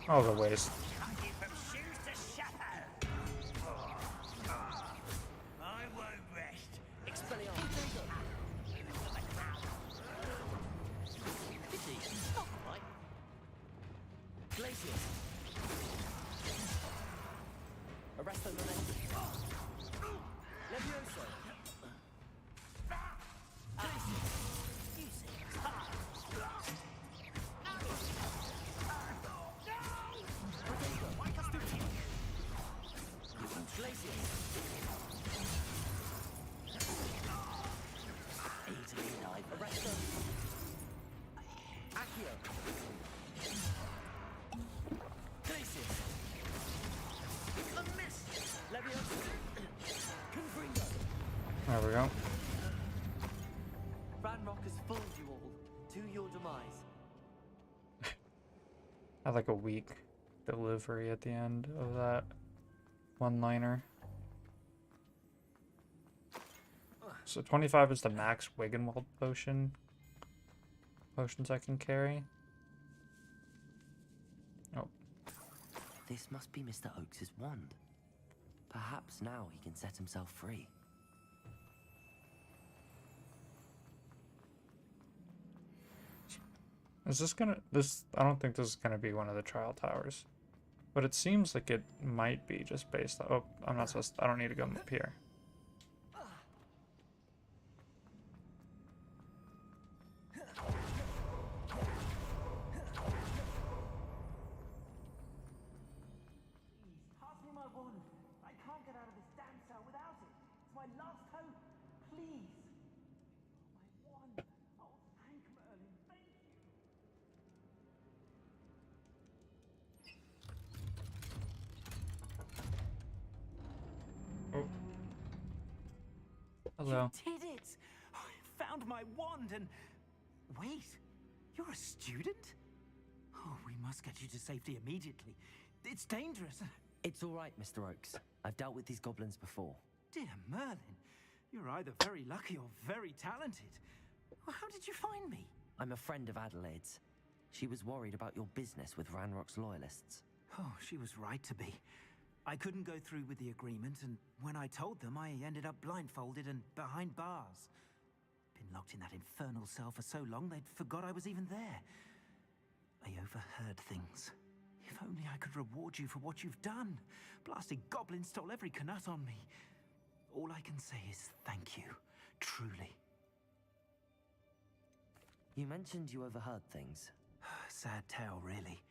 Oh, the waste. I won't rest. Arresto momentum. Levioso. There we go. Ranrock has fooled you all to your demise. I had like a weak delivery at the end of that one-liner. So 25 is the max Wiggenweld potions I can carry. Oh. This must be Mr. Oakes's wand. Perhaps now he can set himself free. Is this gonna... I don't think this is gonna be one of the trial towers. But it seems like it might be, just based on... Oh, I'm not supposed to... I don't need to go up here. Pass me my wand. I can't get out of this damn cell without it. It's my last hope. Please. My wand. Oh, thank Merlin. Thank you. Oh. Hello. You did it. I found my wand and... Wait. You're a student? Oh, we must get you to safety immediately. It's dangerous. It's all right, Mr. Oakes. I've dealt with these goblins before. Dear Merlin, you're either very lucky or very talented. Well, how did you find me? I'm a friend of Adelaide's. She was worried about your business with Ranrock's loyalists. Oh, she was right to be. I couldn't go through with the agreement, and when I told them, I ended up blindfolded and behind bars. Been locked in that infernal cell for so long, they'd forgot I was even there. I overheard things. If only I could reward you for what you've done. Blasted goblins stole every Knut on me. All I can say is thank you, truly. You mentioned you overheard things. Sad tale, really.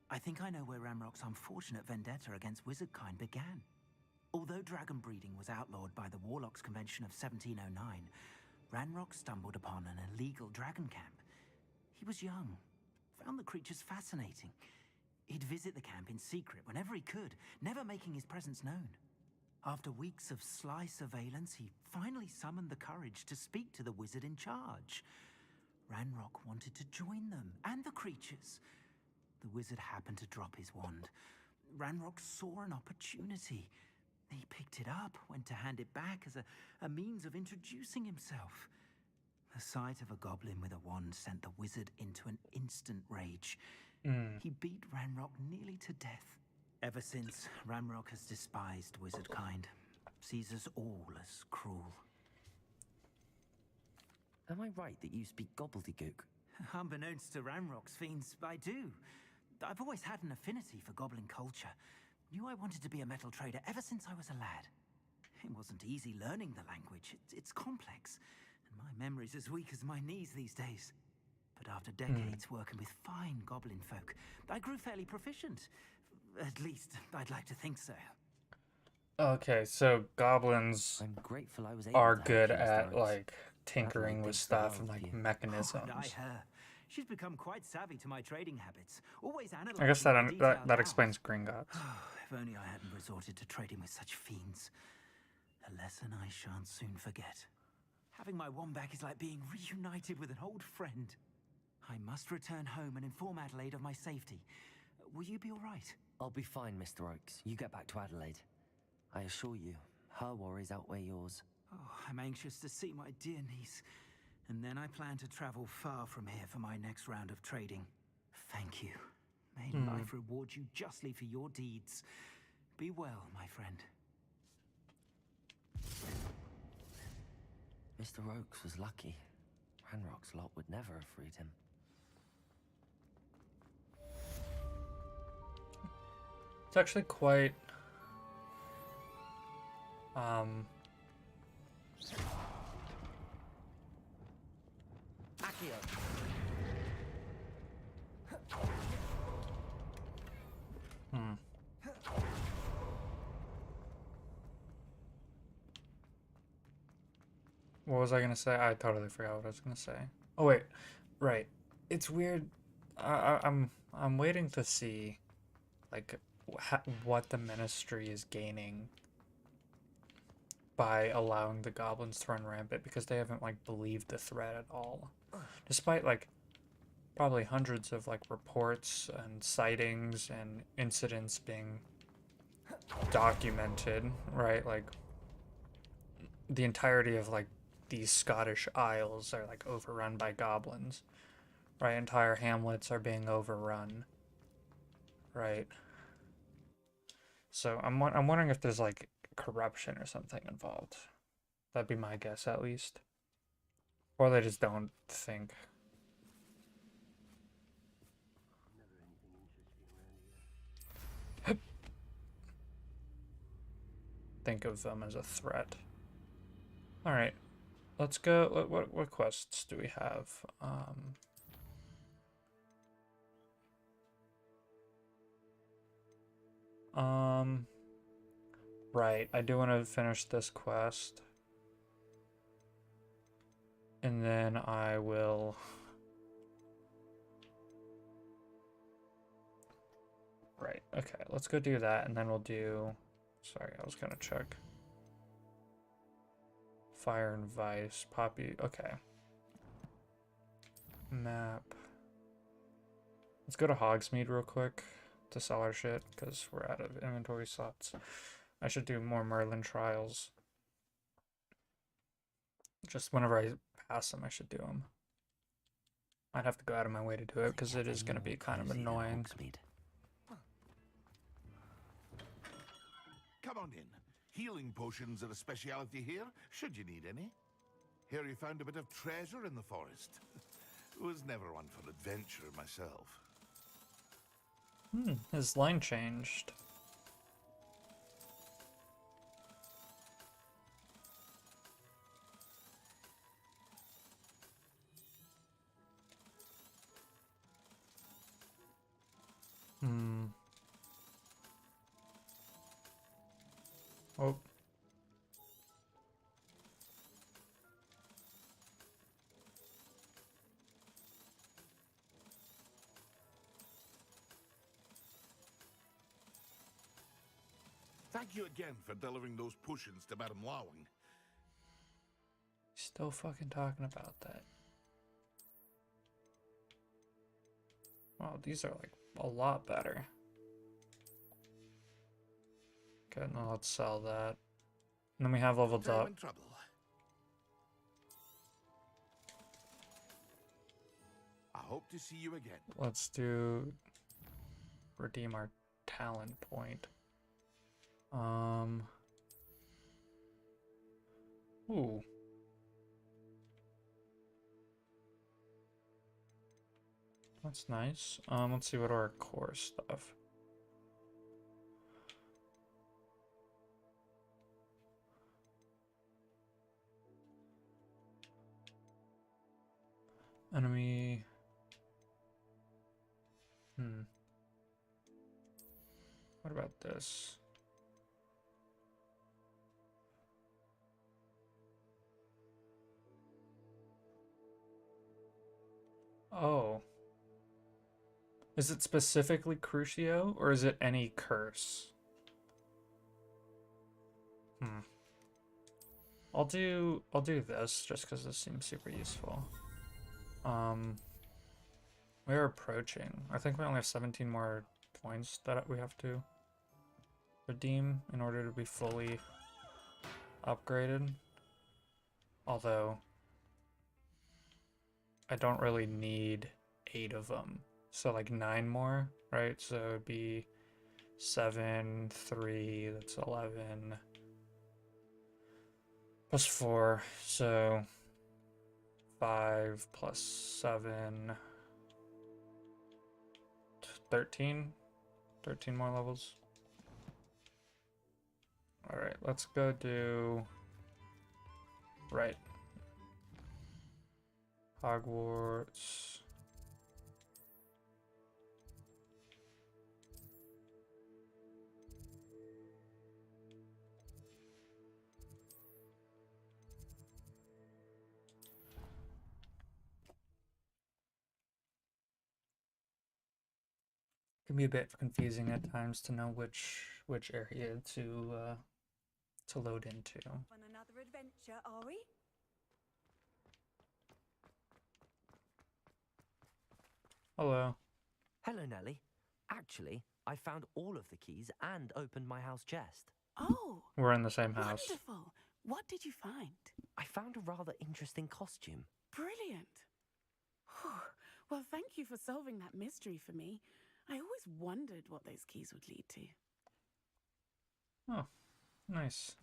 I think I know where Ranrock's unfortunate vendetta against wizardkind began. Although dragon breeding was outlawed by the Warlocks Convention of 1709, Ranrock stumbled upon an illegal dragon camp. He was young, found the creatures fascinating. He'd visit the camp in secret whenever he could, never making his presence known. After weeks of sly surveillance, he finally summoned the courage to speak to the wizard in charge. Ranrock wanted to join them, and the creatures. The wizard happened to drop his wand. Ranrock saw an opportunity. He picked it up, went to hand it back as a means of introducing himself. The sight of a goblin with a wand sent the wizard into an instant rage. He beat Ranrock nearly to death. Ever since, Ranrock has despised wizardkind, sees us all as cruel. Am I right that you speak gobbledygook? Unbeknownst to Ranrock's fiends, I do. I've always had an affinity for goblin culture. Knew I wanted to be a metal trader ever since I was a lad. It wasn't easy learning the language. It's complex, and my memory's as weak as my knees these days. But after decades working with fine goblin folk, I grew fairly proficient. At least, I'd like to think so. Okay, so goblins I'm grateful I was able are to help good you, Mr. at, Oakes. like, tinkering Adelaide with thinks the stuff and, world of like, you. mechanisms. I her. She's become quite savvy to my trading habits. Always analyzing I guess my that detailed that house. explains Gringotts. If only I hadn't resorted to trading with such fiends. A lesson I shan't soon forget. Having my wand back is like being reunited with an old friend. I must return home and inform Adelaide of my safety. Will you be all right? I'll be fine, Mr. Oakes. You get back to Adelaide. I assure you, her worries outweigh yours. Oh, I'm anxious to see my dear niece. And then I plan to travel far from here for my next round of trading. Thank you. May life reward you justly for your deeds. Be well, my friend. Mr. Oakes was lucky. Ranrock's lot would never have freed him. It's actually quite Accio! What was I gonna say? I totally forgot what I was gonna say. Oh wait, right. It's weird. I'm waiting to see, like, what the Ministry is gaining by allowing the goblins to run rampant, because they haven't, like, believed the threat at all, despite, like, probably hundreds of, like, reports and sightings and incidents being documented, right? Like, the entirety of, like, these Scottish Isles are like overrun by goblins, right? Entire hamlets are being overrun, right? So I'm wondering if there's like corruption or something involved. That'd be my guess, at least. Or they just don't think. Think of them as a threat. All right, let's go. What quests do we have? Right. I do want to finish this quest, and then I will. Right. Okay. Let's go do that, and then we'll do. Sorry, I was gonna check. Fire and Vice, Poppy. Okay. Map. Let's go to Hogsmeade real quick to sell our shit because we're out of inventory slots. I should do more Merlin trials. Just whenever I pass them, I should do them. I'd have to go out of my way to do it because it is going to be kind of annoying. Come on in. Healing potions are a speciality here, should you need any. Here you found a bit of treasure in the forest. Was never one for adventure myself. His line changed. Oh. Thank you again for delivering those potions to Madame Lawing. Still fucking talking about that. Wow, these are like a lot better. Okay, now let's sell that. And then we have leveled I'm up. in trouble. I hope to see you again. Let's do redeem our talent point. Ooh. That's nice. Let's see what our core stuff. Enemy. What about this? Oh. Is it specifically Crucio, or is it any curse? I'll do this just because this seems super useful. We're approaching. I think we only have 17 more points that we have to redeem in order to be fully upgraded. Although I don't really need 8 of them. So like 9 more, right? So it'd be 7, 3, that's 11. Plus 4, so 5 plus 7, 13. 13 more levels. Alright, let's go do... Right. Hogwarts. Can be a bit confusing at times to know which area to load into. On another adventure, are we? Hello. Hello, Nellie. Actually, I found all of the keys and opened my house chest. Oh, We're in the same house. wonderful. What did you find? I found a rather interesting costume. Brilliant. Well, thank you for solving that mystery for me. I always wondered what those keys would lead to. Oh, nice.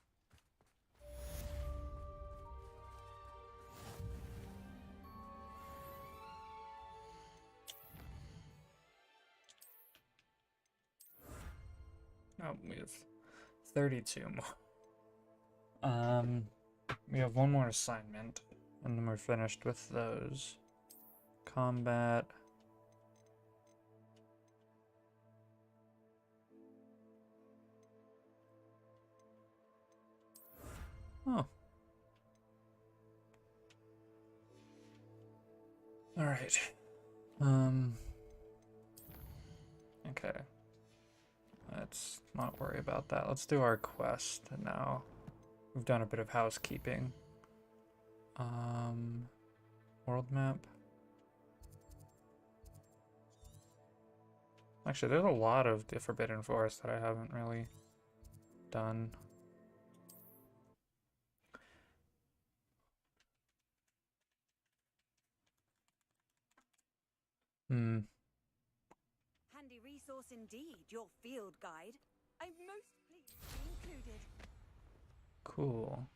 Oh, we have 32 more. We have one more assignment, and then we're finished with those. Combat. Oh. Alright. Okay. Let's not worry about that. Let's do our quest now. We've done a bit of housekeeping. World map. Actually, there's a lot of the Forbidden Forest that I haven't really done. Handy resource indeed, your field guide. I'm most pleased to be included. Cool.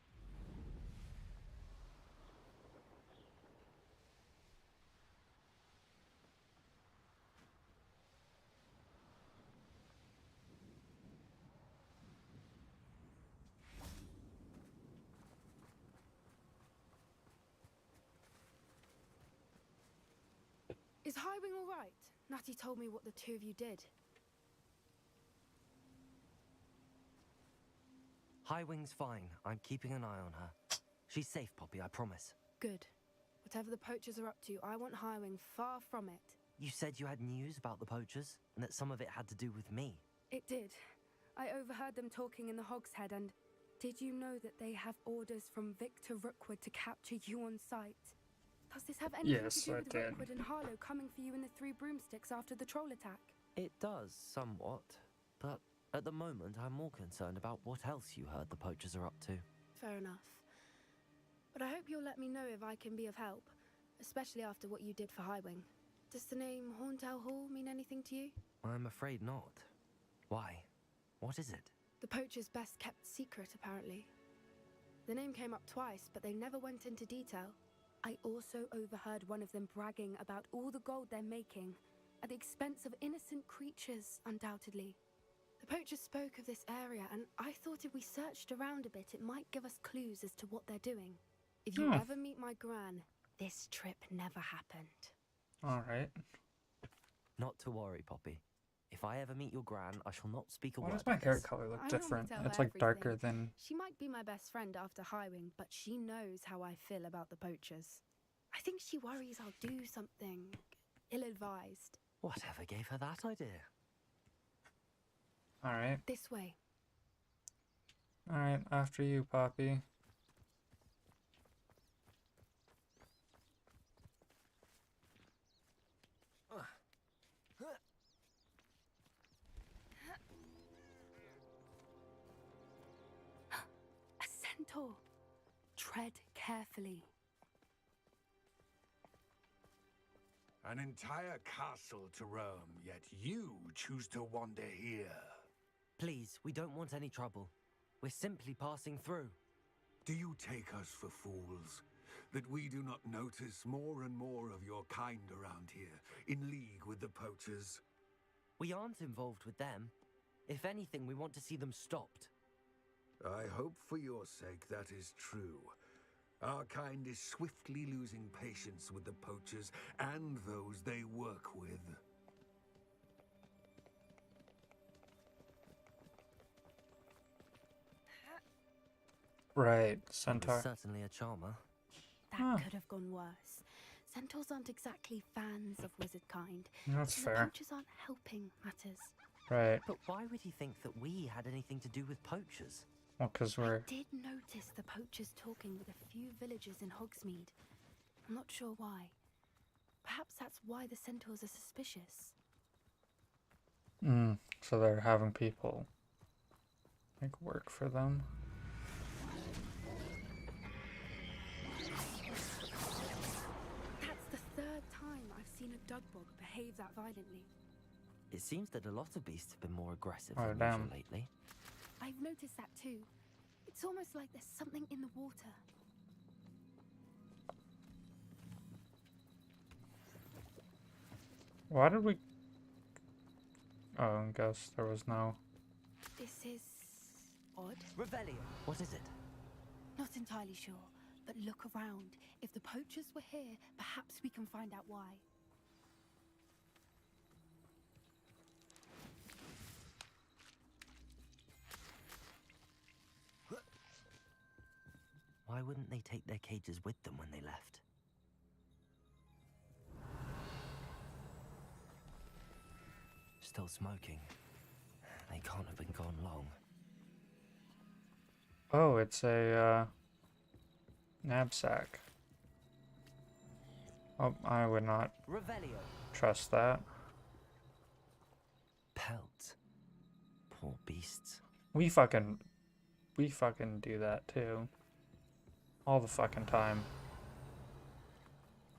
Is Highwing all right? Natty told me what the two of you did. Highwing's fine. I'm keeping an eye on her. She's safe, Poppy, I promise. Good. Whatever the poachers are up to, I want Highwing far from it. You said you had news about the poachers, and that some of it had to do with me. It did. I overheard them talking in the Hogshead, and did you know that they have orders from Victor Rookwood to capture you on sight? Does this have anything Yes, to do I with did. Rookwood and Harlow coming for you in the Three Broomsticks after the troll attack? It does, somewhat. But at the moment, I'm more concerned about what else you heard the poachers are up to. Fair enough. But I hope you'll let me know if I can be of help, especially after what you did for Highwing. Does the name Horntail Hall mean anything to you? I'm afraid not. Why? What is it? The poacher's best kept secret, apparently. The name came up twice, but they never went into detail. I also overheard one of them bragging about all the gold they're making, at the expense of innocent creatures, undoubtedly. The poachers spoke of this area, and I thought if we searched around a bit, it might give us clues as to what they're doing. If you ever meet my gran, this trip never happened. Alright. Not to worry, Poppy. If I ever meet your gran, I shall not speak a Why word does my of hair this. color look I normally different? tell It's her like darker everything. than... She might be my best friend after Highwing, but she knows how I feel about the poachers. I think she worries I'll do something ill-advised. Whatever gave her that idea? Alright. This way. Alright, after you, Poppy. A centaur. Tread carefully. An entire castle to roam, yet you choose to wander here. Please, we don't want any trouble. We're simply passing through. Do you take us for fools? That we do not notice more and more of your kind around here, in league with the poachers? We aren't involved with them. If anything, we want to see them stopped. I hope for your sake that is true. Our kind is swiftly losing patience with the poachers and those they work with. Right, He was centaur. certainly a charmer. That could have gone worse. Centaurs aren't exactly fans of wizard kind. That's so fair. The poachers aren't helping matters. Right. But why would he think that we had anything to do with poachers? Well, because we're... I did notice the poachers talking with a few villagers in Hogsmeade. I'm not sure why. Perhaps that's why the centaurs are suspicious. So they're having people like work for them. seen a Dugbog behave that violently. It seems that a lot of beasts have been more aggressive Oh, than damn. usual lately. I've noticed that too. It's almost like there's something in the water. Why did we... Oh, I guess there was no... This is odd. Revelio. What is it? Not entirely sure, but look around. If the poachers were here, perhaps we can find out why. Why wouldn't they take their cages with them when they left? Still smoking. They can't have been gone long. Oh, it's a, knapsack. Oh, I would not Revelio. trust that. Pelt. Poor beasts. We fucking do that too. All the fucking time.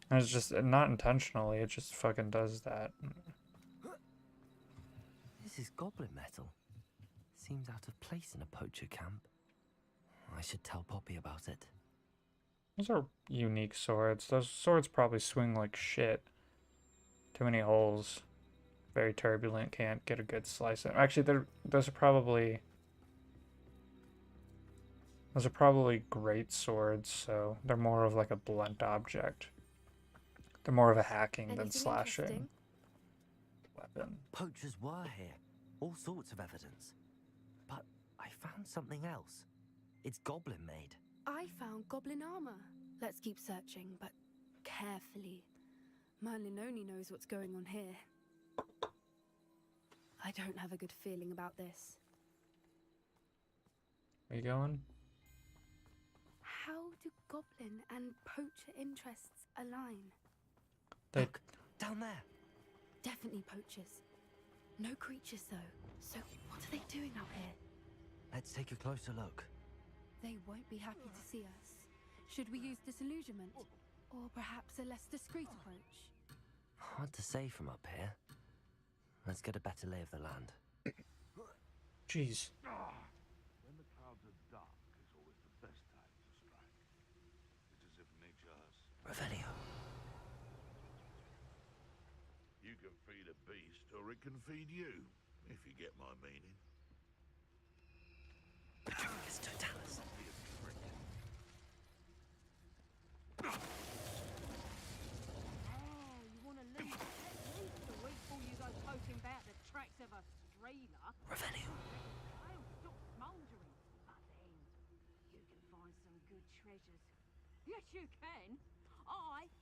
And it's just not intentionally, it just fucking does that. This is goblin metal. Seems out of place in a poacher camp. I should tell Poppy about it. Those are unique swords. Those swords probably swing like shit. Too many holes. Very turbulent, can't get a good slice in. Actually, those are probably great swords, so they're more of like a blunt object. They're more of a hacking than Anything slashing interesting? weapon. Poachers were here. All sorts of evidence. But I found something else. It's goblin made. I found goblin armor. Let's keep searching, but carefully. Merlin only knows what's going on here. I don't have a good feeling about this. Where you going? How do goblin and poacher interests align? Look, down there. Definitely poachers. No creatures though. So what are they doing out here? Let's take a closer look. They won't be happy to see us. Should we use disillusionment? Or perhaps a less discreet approach? Hard to say from up here. Let's get a better lay of the land. Jeez. When the clouds are dark is always the best time to strike. It's as if nature has... Revelio. You can feed a beast, or it can feed you, if you get my meaning. Patricus totalis. Oh, you want to leave the week before you go poking about the tracks of a strailer? Revelio. I'll stop smouldering. But then, you can find some good treasures. Yes, you can.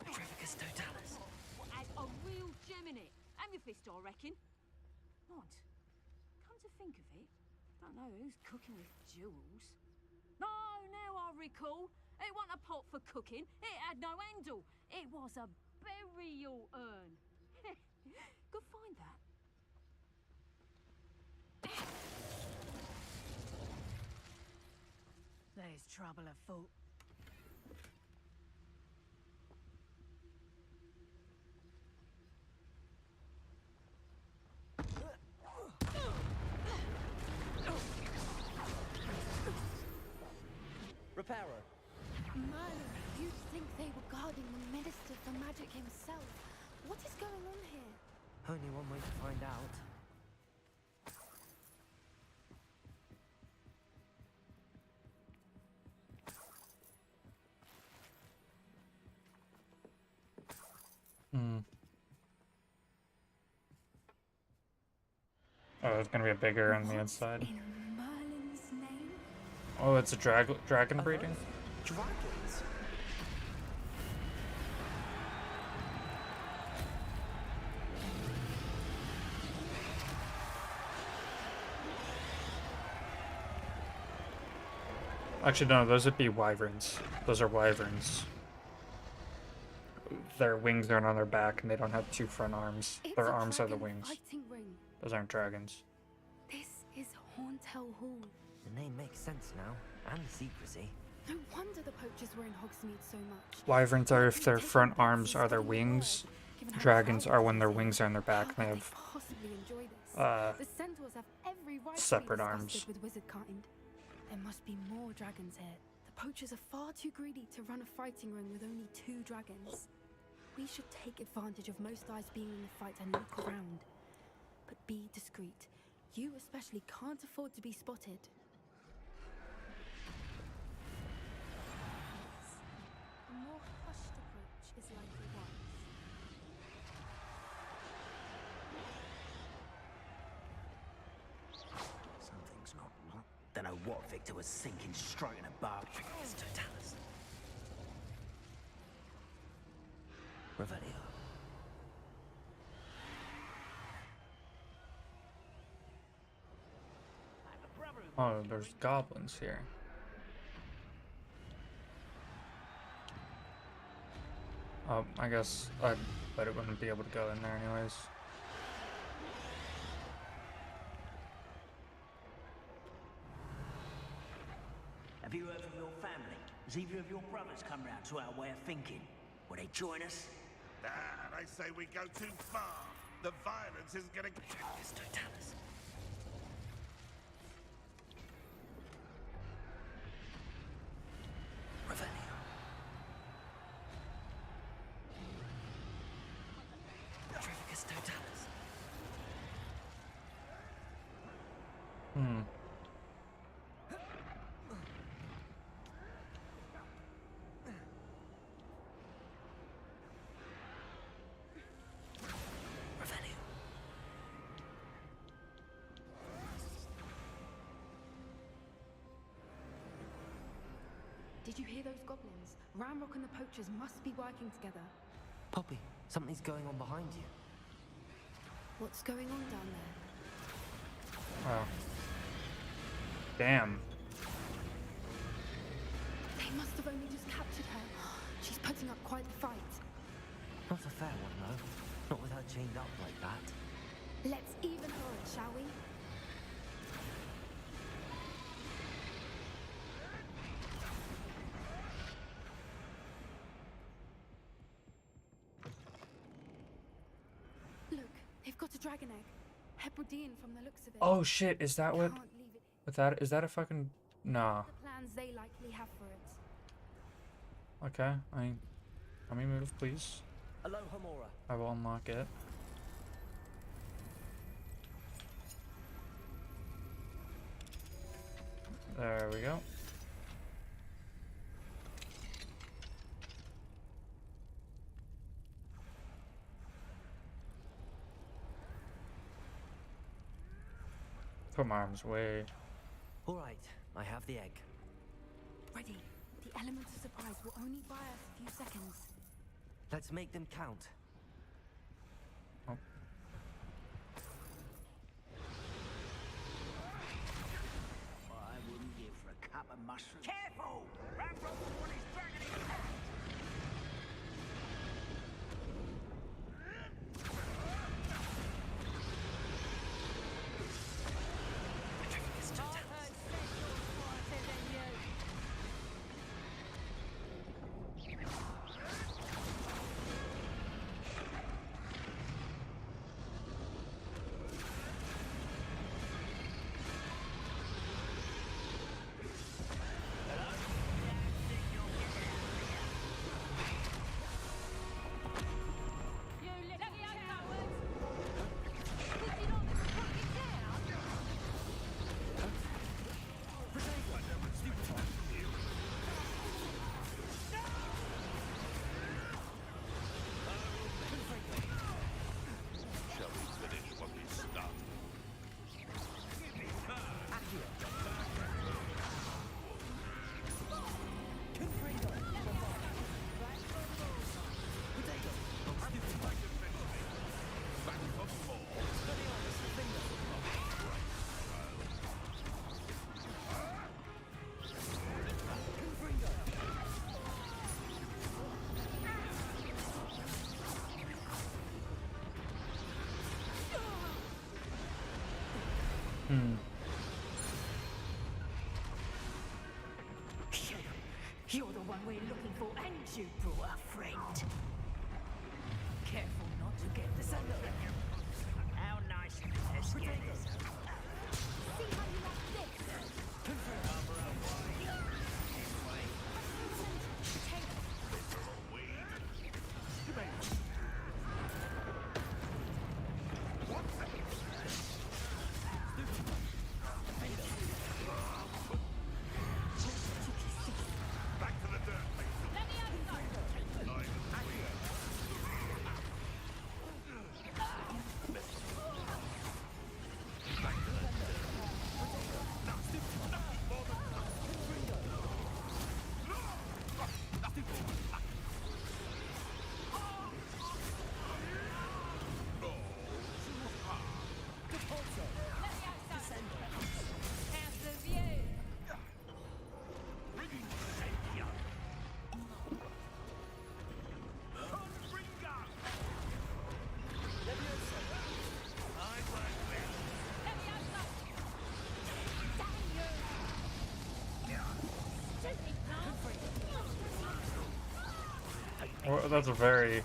Patricus totalis. Will add a real gem in it. Amethyst, I reckon. What? Come to think of it, I don't know who's cooking with jewels. No, now I recall. It wasn't a pot for cooking. It had no handle. It was a burial urn. Go find that. There's trouble afoot. Reparo. Merlin, you'd think they were guarding the Minister for Magic himself. What is going on here? Only one way to find out. Oh, it's gonna be a bigger on the inside. In Merlin's name? Oh, it's a dragon breeding? Dragons? Actually, no, those would be wyverns. Those are wyverns. Their wings aren't on their back, and they don't have two front arms. It's Their a arms are the dragon wings. fighting ring. Those aren't dragons. This is Horntail Hall. The name makes sense now, and the secrecy. No wonder the poachers were in Hogsmeade so much. Wyverns are if their Taking front bets arms is are their spreading the wings, word, even had dragons crowds are when their dancing. wings are on their back How and they could have possibly enjoy this? uh, The centaurs have every right separate to be arms. disgusted with wizard kind. There must be more dragons here. The poachers are far too greedy to run a fighting ring with only 2 dragons. We should take advantage of most eyes being in the fight and look around. But be discreet. You especially can't afford to be spotted. A more hushed approach is likely wise. Something's not right. Don't know what Victor was sinking straight in a bar. It's totalis. Revelio. Oh, there's goblins here. I guess I bet it wouldn't be able to go in there anyways. Have you heard from your family? Has either of your brothers come round to our way of thinking? Will they join us? Ah, they say we go too far. The violence isn't gonna... It's totalis. Revelio. Trifficus totalis. Did you hear those goblins? Ramrock and the poachers must be working together. Poppy, something's going on behind you. What's going on down there? Oh. Damn. They must have only just captured her. She's putting up quite the fight. Not a fair one, though. Not with her chained up like that. Let's even her it, shall we? Look, they've got a dragon egg. Hebridean from the looks of it. Oh shit, is that what? Can't leave it. With that, is that a fucking... Nah. The plans they likely have for it. Okay, let me move, please. Aloha, Mora. I will unlock it. There we go. Put my arms away. All right, I have the egg. Ready. The element of surprise will only buy us a few seconds. Let's make them count. Oh. I wouldn't give for a cup of mushrooms. Careful! Ramrock's one is dragging his head! You're the one we're looking for, and you brought a friend. Careful That's a very...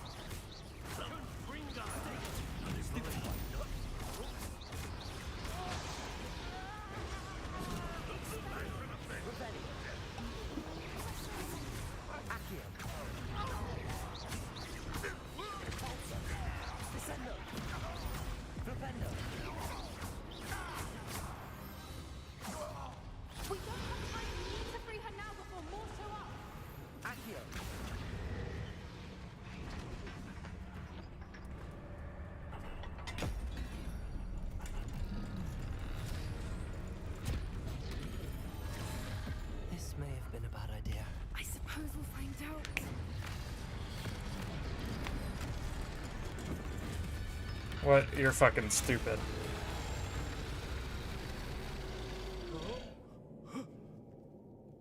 This may have been a bad idea. I suppose we'll find out. What? You're fucking stupid.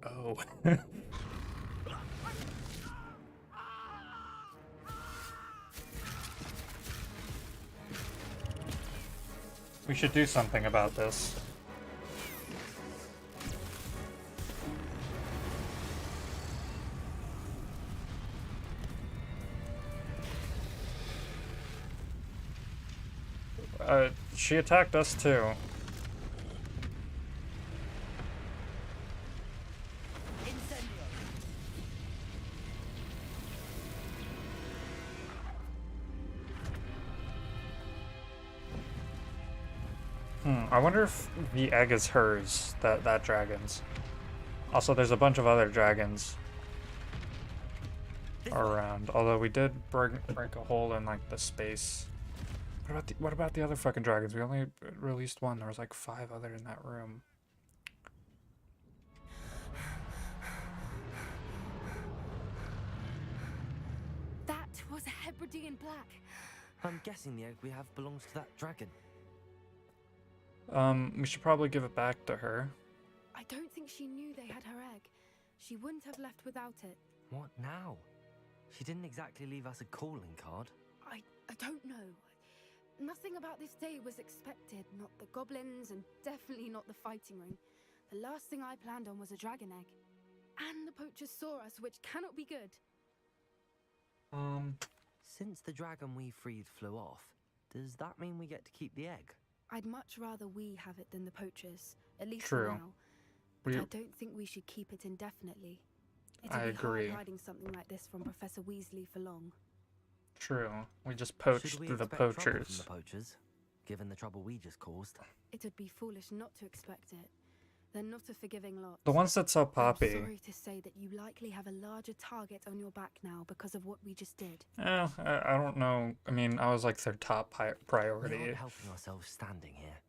Oh. We should do something about this. She attacked us too. I wonder if the egg is hers, that dragon's. Also, there's a bunch of other dragons around. Although we did break a hole in like the space. What about the other fucking dragons? We only released one. There was like 5 other in that room. That was a Hebridean black. I'm guessing the egg we have belongs to that dragon. We should probably give it back to her. I don't think she knew they had her egg. She wouldn't have left without it. What now? She didn't exactly leave us a calling card. I don't know. Nothing about this day was expected. Not the goblins, and definitely not the fighting ring. The last thing I planned on was a dragon egg. And the poachers saw us, which cannot be good. Since the dragon we freed flew off, does that mean we get to keep the egg? I'd much rather we have it than the poachers, at least True. for now. But I don't think we should keep it indefinitely. It'd I be agree. hard hiding something like this from Professor Weasley for long. True. We just poached Should we the expect trouble from poachers. the poachers, given the trouble we just caused? It would be foolish not to expect it. They're not a forgiving lot. The ones that sell Poppy. I'm sorry to say that you likely have a larger target on your back now because of what we just did. I don't know. I mean, I was like their top We're priority. not helping ourselves standing here.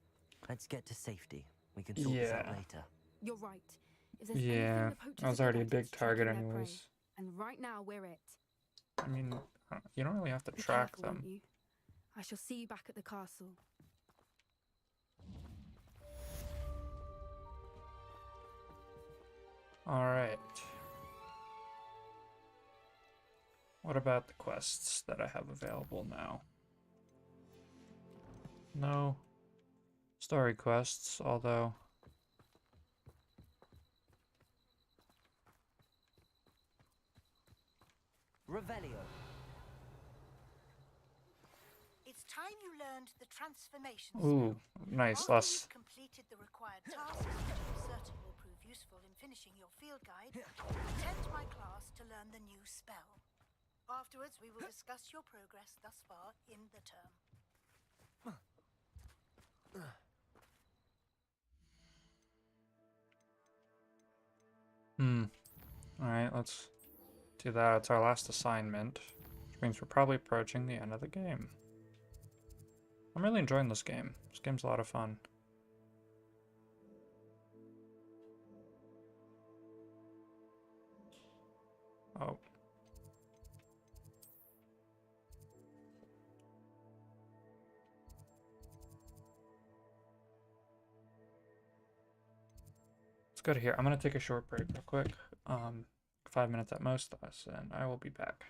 Let's get to safety. We can sort this out Yeah. later. You're right. If there's Yeah, anything the poachers I was are already a good at, big it's tracking target their prey. anyways. And right now we're it. I mean, you don't really have to Be track careful, won't them. you? I shall see you back at the castle. Alright. What about the quests that I have available now? No story quests, although... Revelio. It's time you learned the transformation Ooh, nice, After less... you've completed the required tasks, which I'm certain will prove useful in finishing your field guide, attend my class to learn the new spell. Afterwards, we will discuss your progress thus far in the term. Alright, let's do that. It's our last assignment, which means we're probably approaching the end of the game. I'm really enjoying this game. This game's a lot of fun. Oh. Let's go to here. I'm gonna take a short break real quick. 5 minutes at most, and I will be back.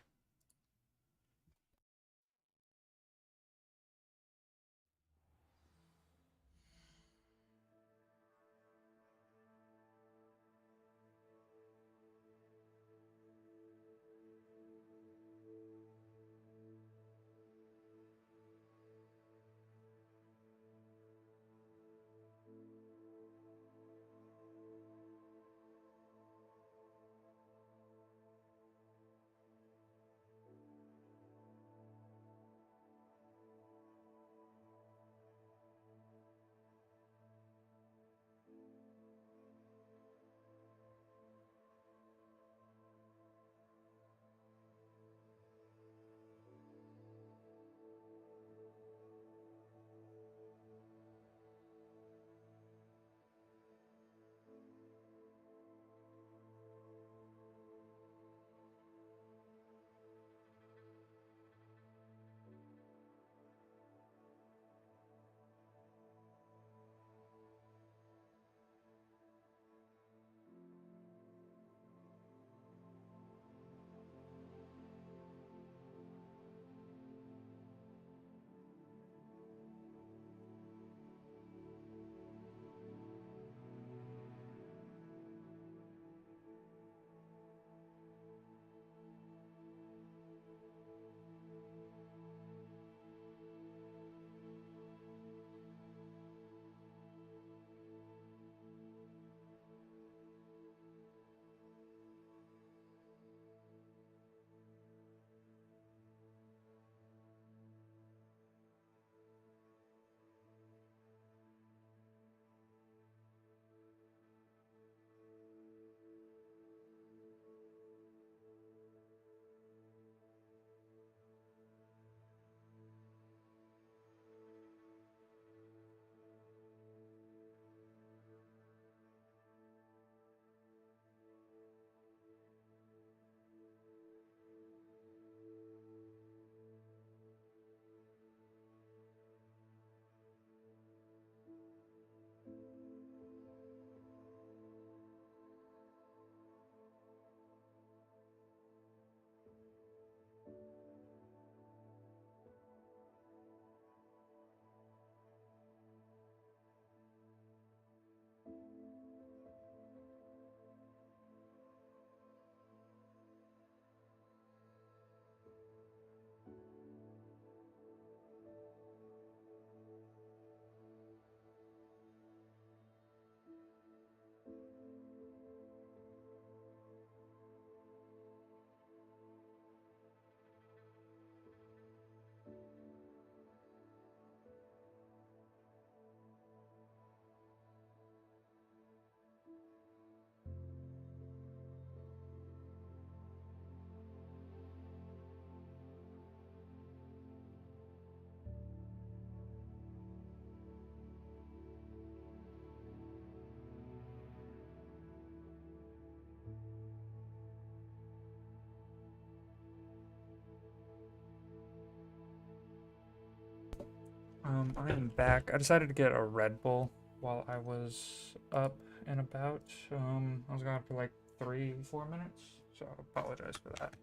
I am back. I decided to get a Red Bull while I was up and about. I was gone for like 3-4 minutes, so I apologize for that.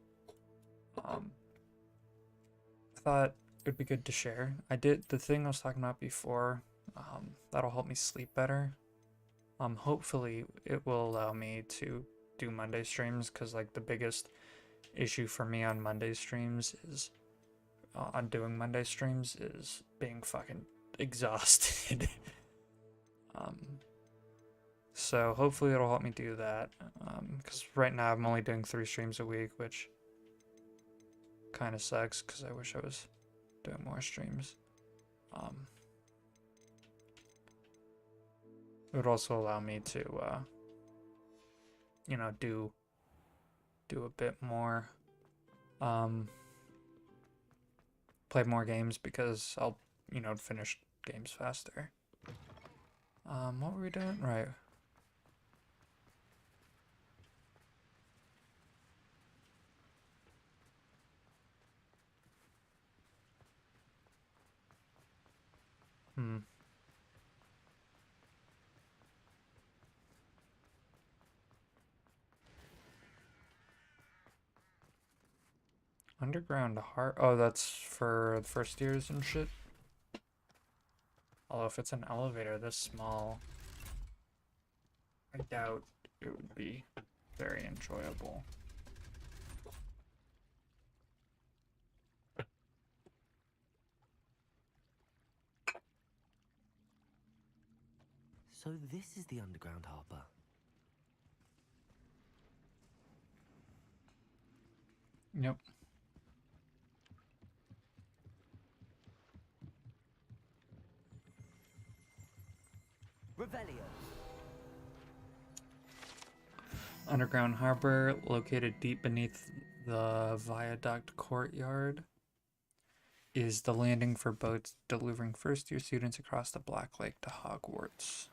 I thought it'd be good to share. I did the thing I was talking about before. That'll help me sleep better. Hopefully it will allow me to do Monday streams, because like the biggest issue for me on Monday streams is on doing Monday streams is being fucking exhausted. So hopefully it'll help me do that, because right now I'm only doing 3 streams a week, which kind of sucks because I wish I was doing more streams. It would also allow me to you know, do a bit more, play more games, because I'll, you know, finish games faster. What were we doing? Right. Underground heart. Oh, that's for the first years and shit. Although if it's an elevator this small, I doubt it would be very enjoyable. So this is the underground harbor. Yep. Revelio. Underground harbor, located deep beneath the viaduct courtyard, is the landing for boats delivering first-year students across the Black Lake to Hogwarts.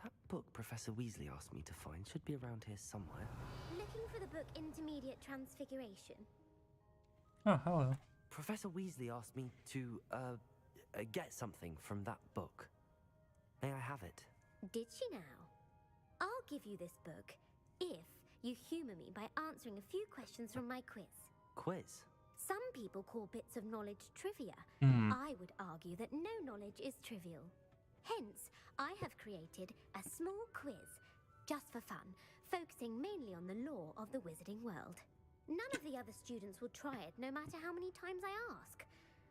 That book Professor Weasley asked me to find should be around here somewhere. Looking for the book Intermediate Transfiguration? Oh, hello. Professor Weasley asked me to, get something from that book. May I have it? Did she now? I'll give you this book if you humour me by answering a few questions from my quiz. Quiz? Some people call bits of knowledge trivia. I would argue that no knowledge is trivial. Hence, I have created a small quiz, just for fun, focusing mainly on the lore of the wizarding world. None of the other students will try it, no matter how many times I ask.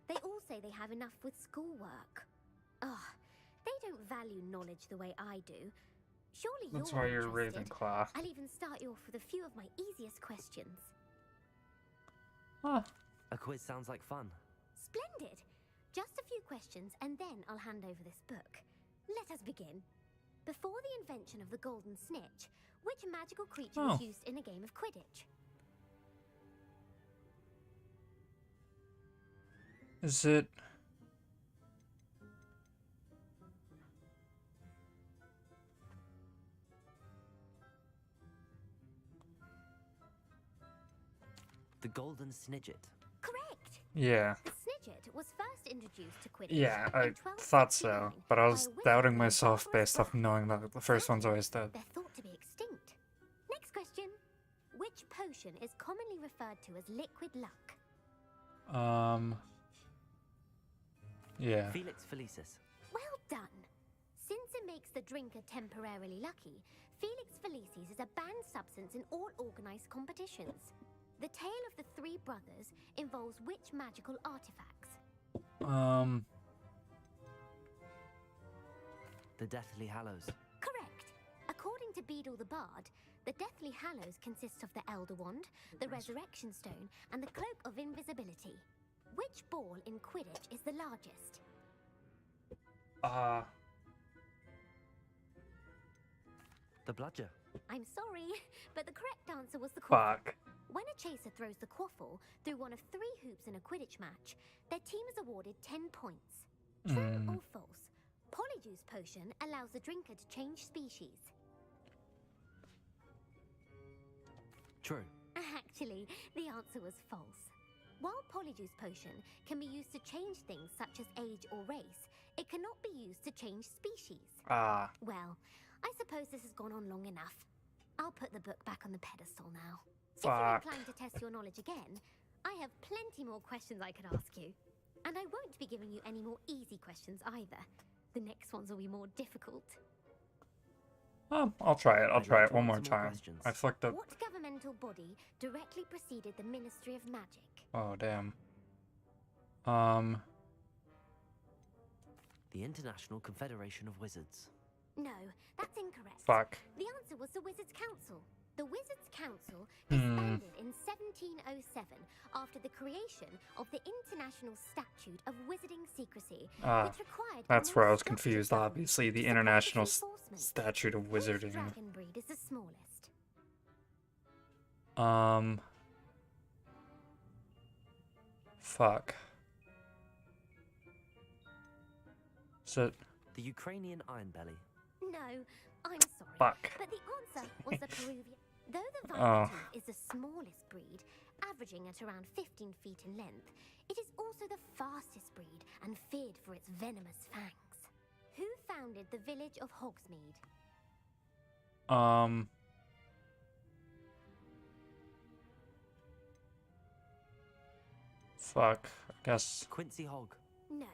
They all say they have enough with schoolwork. Ugh, they don't value knowledge the way I do. Surely That's you're why you're interested. Ravenclaw. I'll even start you off with a few of my easiest questions. A quiz sounds like fun. Splendid! Just a few questions, and then I'll hand over this book. Let us begin. Before the invention of the golden snitch, which magical creature was used in a game of Quidditch? Is it... The golden snidget. Correct. Yeah. The snidget was first introduced to Quidditch Yeah, I in thought so, 1269 but I by was a wizard doubting named myself Hogwarts based off Legacy. knowing that the first one's Sadly, always dead. they're thought to be extinct. Next question. Which potion is commonly referred to as liquid luck? Yeah. Felix Felicis. Well done. Since it makes the drinker temporarily lucky, Felix Felicis is a banned substance in all organized competitions. The tale of the three brothers involves which magical artifacts? The Deathly Hallows. Correct. According to Beedle the Bard, the Deathly Hallows consists of the Elder Wand, the Resurrection Stone, and the Cloak of Invisibility. Which ball in Quidditch is the largest? The Bludger. I'm sorry, but the correct answer was the quaffle. Fuck. When a chaser throws the quaffle through one of 3 hoops in a Quidditch match, their team is awarded 10 points. True or false? Polyjuice potion allows the drinker to change species. True. Actually, the answer was false. While Polyjuice potion can be used to change things such as age or race, it cannot be used to change species. Well, I suppose this has gone on long enough. I'll put the book back on the pedestal now. If you're inclined to test your knowledge again, I have plenty more questions I could ask you. And I won't be giving you any more easy questions either. The next ones will be more difficult. I'll try it. I'll try it one more time. I fucked up. What governmental body directly preceded the Ministry of Magic? Oh, damn. The International Confederation of Wizards. No, that's incorrect. Fuck. The answer was the Wizards' Council. The Wizards' Council disbanded in 1707 after the creation of the International Statute of Wizarding Secrecy, which required that's where I was confused, obviously. The International Statute of Which Wizarding. dragon breed is the smallest? Fuck. So... The Ukrainian Ironbelly. No, I'm sorry. Fuck. But the answer was the Peruvian. Though the viper tooth is the smallest breed, averaging at around 15 feet in length, it is also the fastest breed and feared for its venomous fangs. Who founded the village of Hogsmeade? Fuck. I guess... Quincy Hogg. No,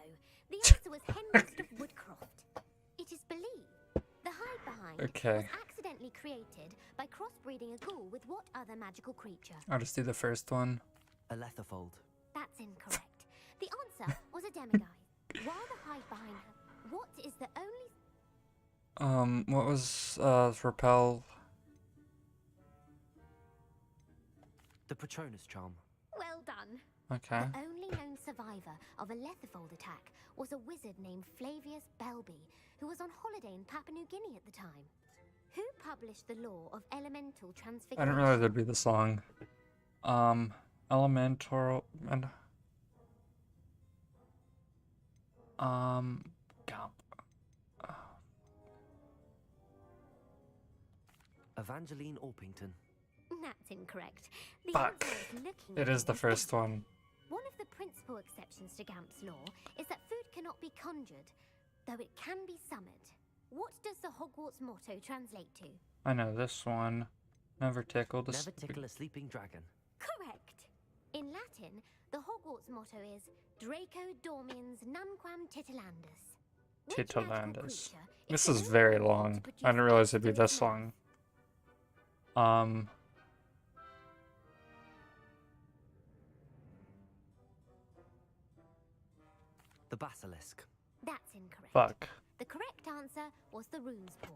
the answer was Henriest of Woodcroft. It is believed the hide behind was accidentally created by crossbreeding a ghoul with what other magical creature? I'll just do the first one. A Letherfold. That's incorrect. The answer was a demiguise. While the hide behind her, what is the only... What was, repel? The Patronus charm. Well done. Okay. The only known survivor of a Letherfold attack was a wizard named Flavius Belby, who was on holiday in Papua New Guinea at the time. Who published the law of elemental transfiguration? I didn't realize there'd be the song. Elemental and... Evangeline Orpington. That's incorrect. The Fuck. answer is looking It is the first one. One of the principal exceptions to Gamp's law is that food cannot be conjured, though it can be summoned. What does the Hogwarts motto translate to? I know this one. Never tickle the... Never tickle a sleeping dragon. Correct. In Latin, the Hogwarts motto is Draco Dormiens Nunquam Titilandus. Which magical Titilandus. creature This the is only very one to long. produce I didn't realize it'd be instant this death? long. The Basilisk. That's incorrect. Fuck. The correct answer was the Rune's Paw.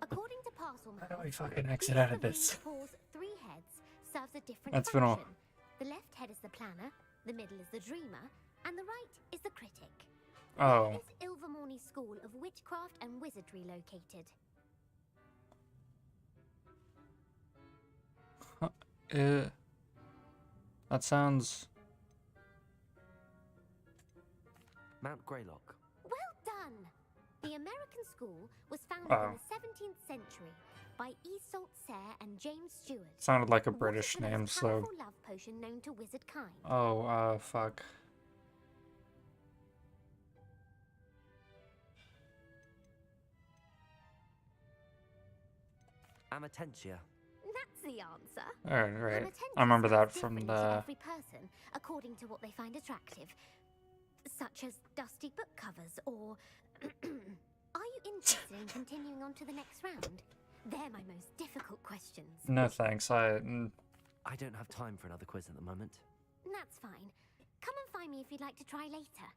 According to Parcel How do we fucking exit out of this? Paw's 3 heads serves a different That's been function. all. The left head is the planner, the middle is the dreamer, and the right is the critic. Oh. Where is Ilvermorny School of Witchcraft and Wizardry located? That sounds... Mount Greylock. Well done! The The American school was founded Oh. in the 17th century by Iseult Sayre and James Stewart. Sounded like a What is British the name, most so. powerful love potion known to wizard kind? Oh, fuck. Amatentia. That's the answer. Right. Amatentia I remember that smells from different to the. every person, according to what they find attractive, such as dusty book covers or. Are you interested in continuing on to the next round? They're my most difficult questions. No thanks. I don't have time for another quiz at the moment. That's fine. Come and find me if you'd like to try later.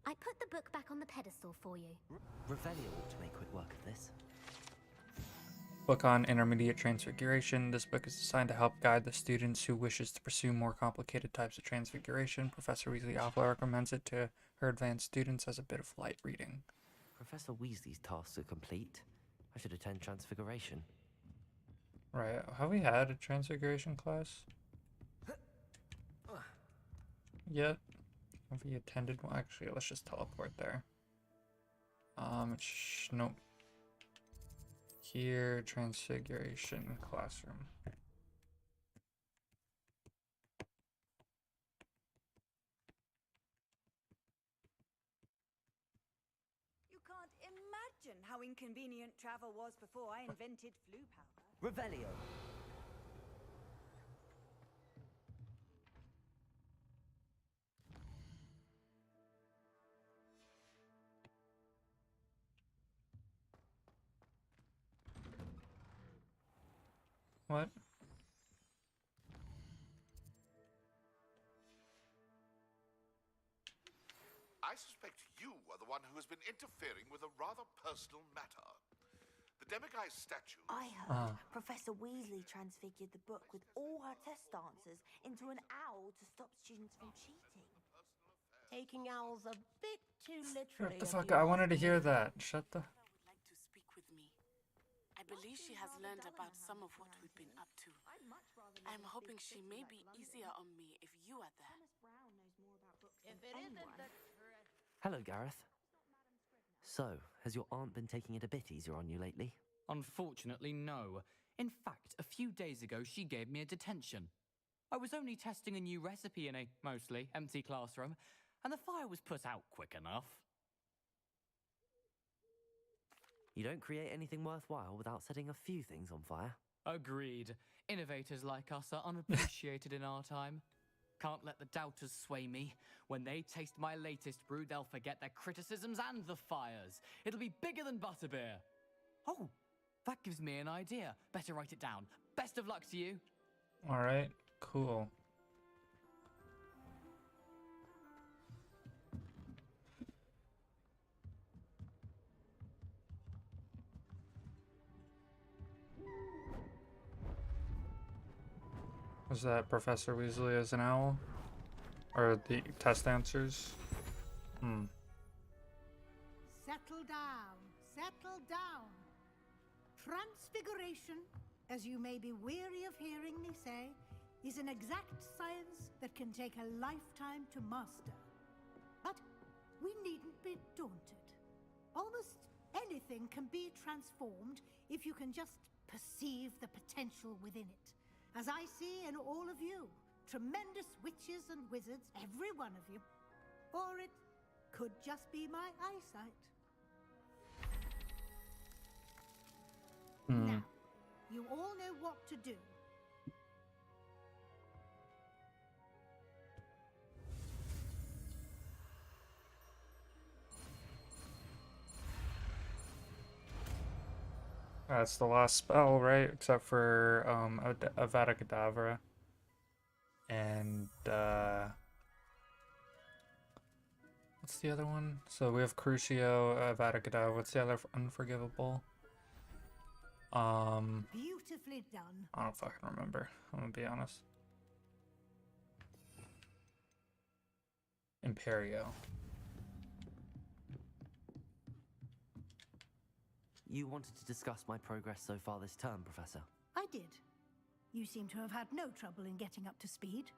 I put the book back on the pedestal for you. Revelio ought to make quick work of this. Book on intermediate transfiguration. This book is designed to help guide the students who wishes to pursue more complicated types of transfiguration. Professor Weasley Alpha recommends it to her advanced students as a bit of light reading. Professor Weasley's tasks are complete. I should attend transfiguration. Right. Have we had a transfiguration class yet? Have we attended one? Actually, let's just teleport there. Nope. Here, transfiguration classroom. You can't imagine how inconvenient travel was before I invented flu powder. Revelio. What? I suspect you are the one who has been interfering with a rather personal matter. The Demiguise statue. I heard Professor Weasley transfigured the book with all her test answers into an owl to stop students from cheating. Taking owls a bit too literally. What the fuck? I wanted to hear that. Shut the. Would like to speak with me. I believe she has learned about some of what we've been up to. I'm hoping she may be easier on me if you are there. If it isn't the Hello, Gareth. So, has your aunt been taking it a bit easier on you lately? Unfortunately, no. In fact, a few days ago, she gave me a detention. I was only testing a new recipe in a mostly empty classroom, and the fire was put out quick enough. You don't create anything worthwhile without setting a few things on fire. Agreed. Innovators like us are unappreciated in our time. Can't let the doubters sway me. When they taste my latest brew, they'll forget their criticisms and the fires. It'll be bigger than butterbeer. Oh, that gives me an idea. Better write it down. Best of luck to you. Alright, cool. Was that Professor Weasley as an owl? Or the test answers? Settle down, settle down. Transfiguration, as you may be weary of hearing me say, is an exact science that can take a lifetime to master. But we needn't be daunted. Almost anything can be transformed if you can just perceive the potential within it. As I see in all of you, tremendous witches and wizards, every one of you. Or it could just be my eyesight. Now, you all know what to do. That's the last spell, right? Except for Avada Kedavra. And what's the other one? So we have Crucio, Avada Kedavra. What's the other Unforgivable? Beautifully done. I don't fucking remember. I'm gonna be honest. Imperio. You wanted to discuss my progress so far this term, Professor. I did. You seem to have had no trouble in getting up to speed.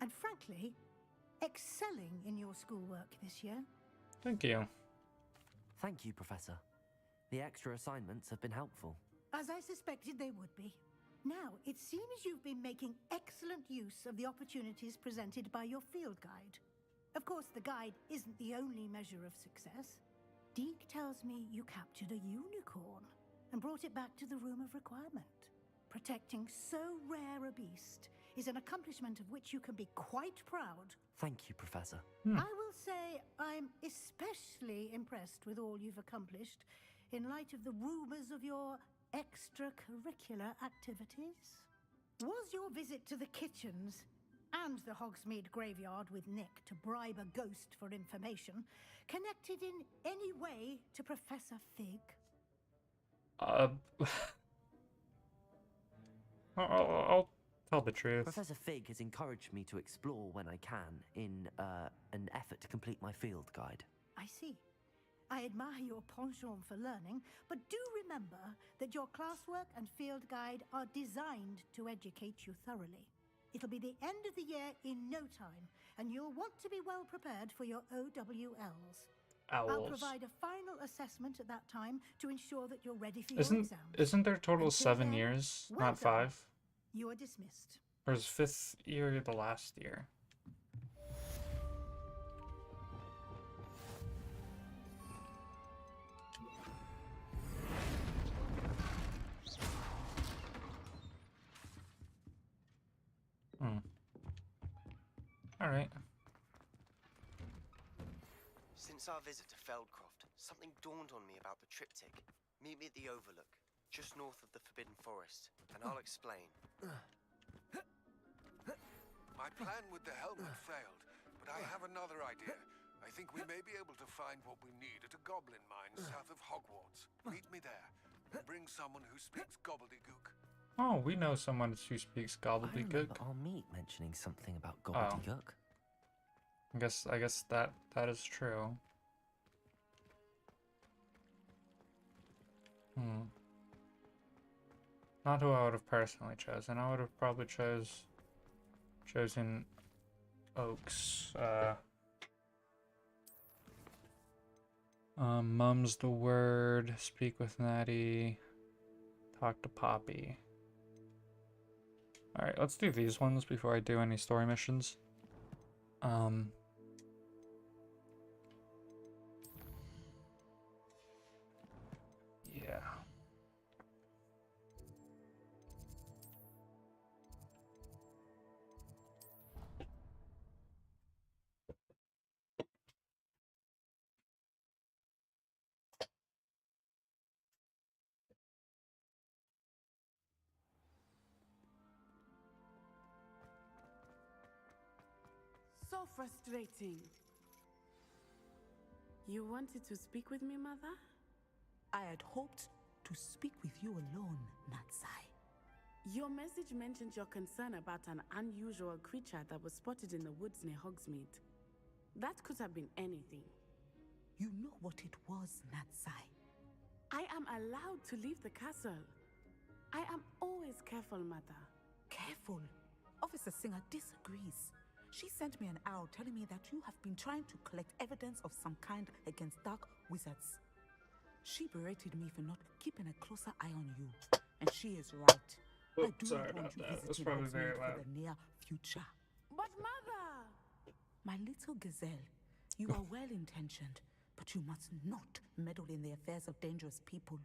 And frankly, excelling in your schoolwork this year. Thank you. Thank you, Professor. The extra assignments have been helpful. As I suspected they would be. Now, it seems you've been making excellent use of the opportunities presented by your field guide. Of course, the guide isn't the only measure of success. Deke tells me you captured a unicorn and brought it back to the Room of Requirement. Protecting so rare a beast is an accomplishment of which you can be quite proud. Thank you, Professor. I will say I'm especially impressed with all you've accomplished in light of the rumors of your extracurricular activities. Was your visit to the kitchens and the Hogsmeade graveyard with Nick to bribe a ghost for information connected in any way to Professor Fig? I'll tell the truth. Professor Fig has encouraged me to explore when I can in an effort to complete my field guide. I see. I admire your penchant for learning, but do remember that your classwork and field guide are designed to educate you thoroughly. It'll be the end of the year in no time, and you'll want to be well prepared for your OWLs. I'll provide a final assessment at that time to ensure that you're ready for your exams. Isn't there total 7 years, not 5? You are dismissed. Or is 5th year the last year? Alright. Since our visit to Feldcroft, something dawned on me about the triptych. Meet me at the Overlook, just north of the Forbidden Forest, and I'll explain. My plan with the helmet failed, but I have another idea. I think we may be able to find what we need at a goblin mine south of Hogwarts. Meet me there. Bring someone who speaks gobbledygook. Oh, we know someone who speaks gobbledygook. Our meet mentioning something about gobbledygook. I guess that is true. Not who I would have personally chosen. I would have probably chosen Oaks. Mum's the word. Speak with Natty. Talk to Poppy. Alright, let's do these ones before I do any story missions. Yeah. So frustrating. You wanted to speak with me, Mother? I had hoped to speak with you alone, Natsai. Your message mentioned your concern about an unusual creature that was spotted in the woods near Hogsmeade. That could have been anything. You know what it was, Natsai. I am allowed to leave the castle. I am always careful, Mother. Careful? Officer Singer disagrees. She sent me an owl telling me that you have been trying to collect evidence of some kind against dark wizards. She berated me for not keeping a closer eye on you. And she is right. Oops, I do sorry not want about you that. That's visiting probably Hogsmeade very for loud. the near future. But Mother! My little gazelle, you are well-intentioned, but you must not meddle in the affairs of dangerous people.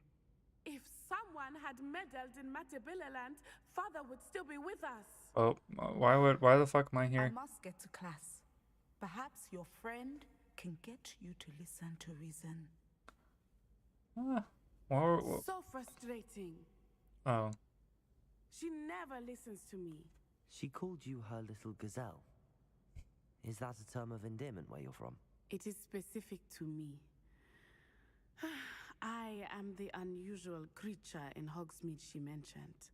If someone had meddled in Matabillaland, Father would still be with us. Oh, why the fuck am I I here? must get to class. Perhaps your friend can get you to listen to reason. So frustrating. Oh. She never listens to me. She called you her little gazelle. Is that a term of endearment where you're from? It is specific to me. I am the unusual creature in Hogsmeade she mentioned.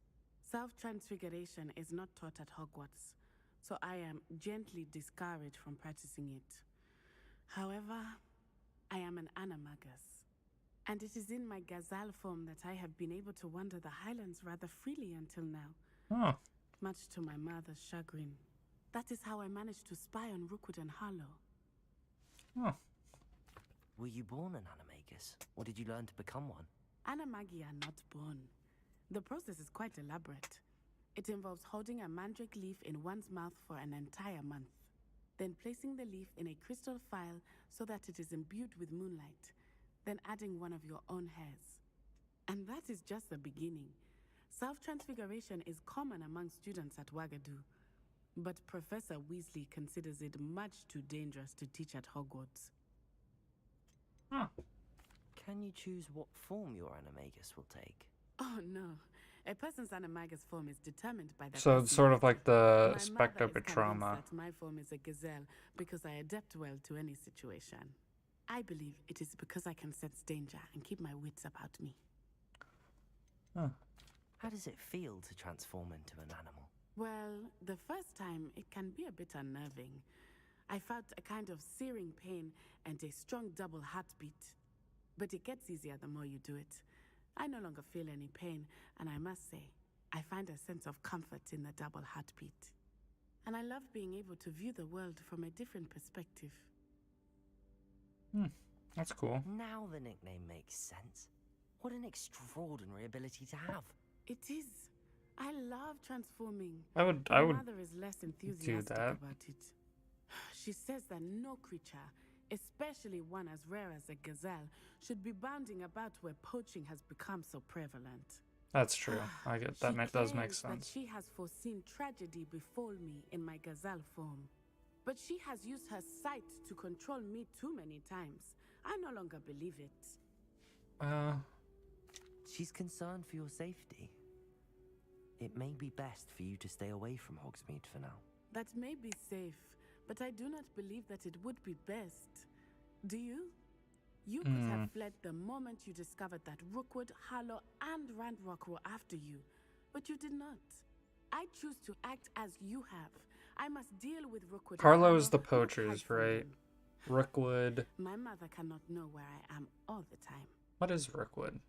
Self-transfiguration is not taught at Hogwarts, so I am gently discouraged from practicing it. However, I am an animagus, and it is in my gazelle form that I have been able to wander the Highlands rather freely until now. Oh. Much to my mother's chagrin. That is how I managed to spy on Rookwood and Harlow. Oh. Were you born an animagus? animagus? Or did you learn to become one? Animagi are not born. The process is quite elaborate. It involves holding a mandrake leaf in one's mouth for an entire month, then placing the leaf in a crystal phial so that it is imbued with moonlight, then adding one of your own hairs. And that is just the beginning. Self-transfiguration is common among students at Wagadu, but Professor Weasley considers it much too dangerous to teach at Hogwarts. Huh. Can you choose what form your animagus will take? Oh no. A person's animagus form is determined by the So it's sort of like the My mother is Spectopatrama. convinced that my form is a gazelle because I adapt well to any situation. I believe it is because I can sense danger and keep my wits about me. Huh. How does it feel to transform into an animal? Well, the first time it can be a bit unnerving. I felt a kind of searing pain and a strong double heartbeat. But it gets easier the more you do it. I no longer feel any pain, and I must say, I find a sense of comfort in the double heartbeat. And I love being able to view the world from a different perspective. That's cool. Now the nickname makes sense. What an extraordinary ability to have. It is. I love transforming. I would My mother is less enthusiastic that. about it. She says that no creature, especially one as rare as a gazelle, should be bounding about where poaching has become so prevalent. That's true. I get that. She Does make claims sense. that she has foreseen tragedy befall me in my gazelle form. But she has used her sight to control me too many times. I no longer believe it. She's concerned for your safety. It may be best for you to stay away from Hogsmeade for now. That may be safe, but I do not believe that it would be best. Do you? You could have fled the moment you discovered that Rookwood, Harlow, and Ranrock were after you, but you did not. I choose to act as you have. I must deal with Rookwood. Harlow is the poachers, right? Rookwood. My mother cannot know where I am all the time. What is Rookwood?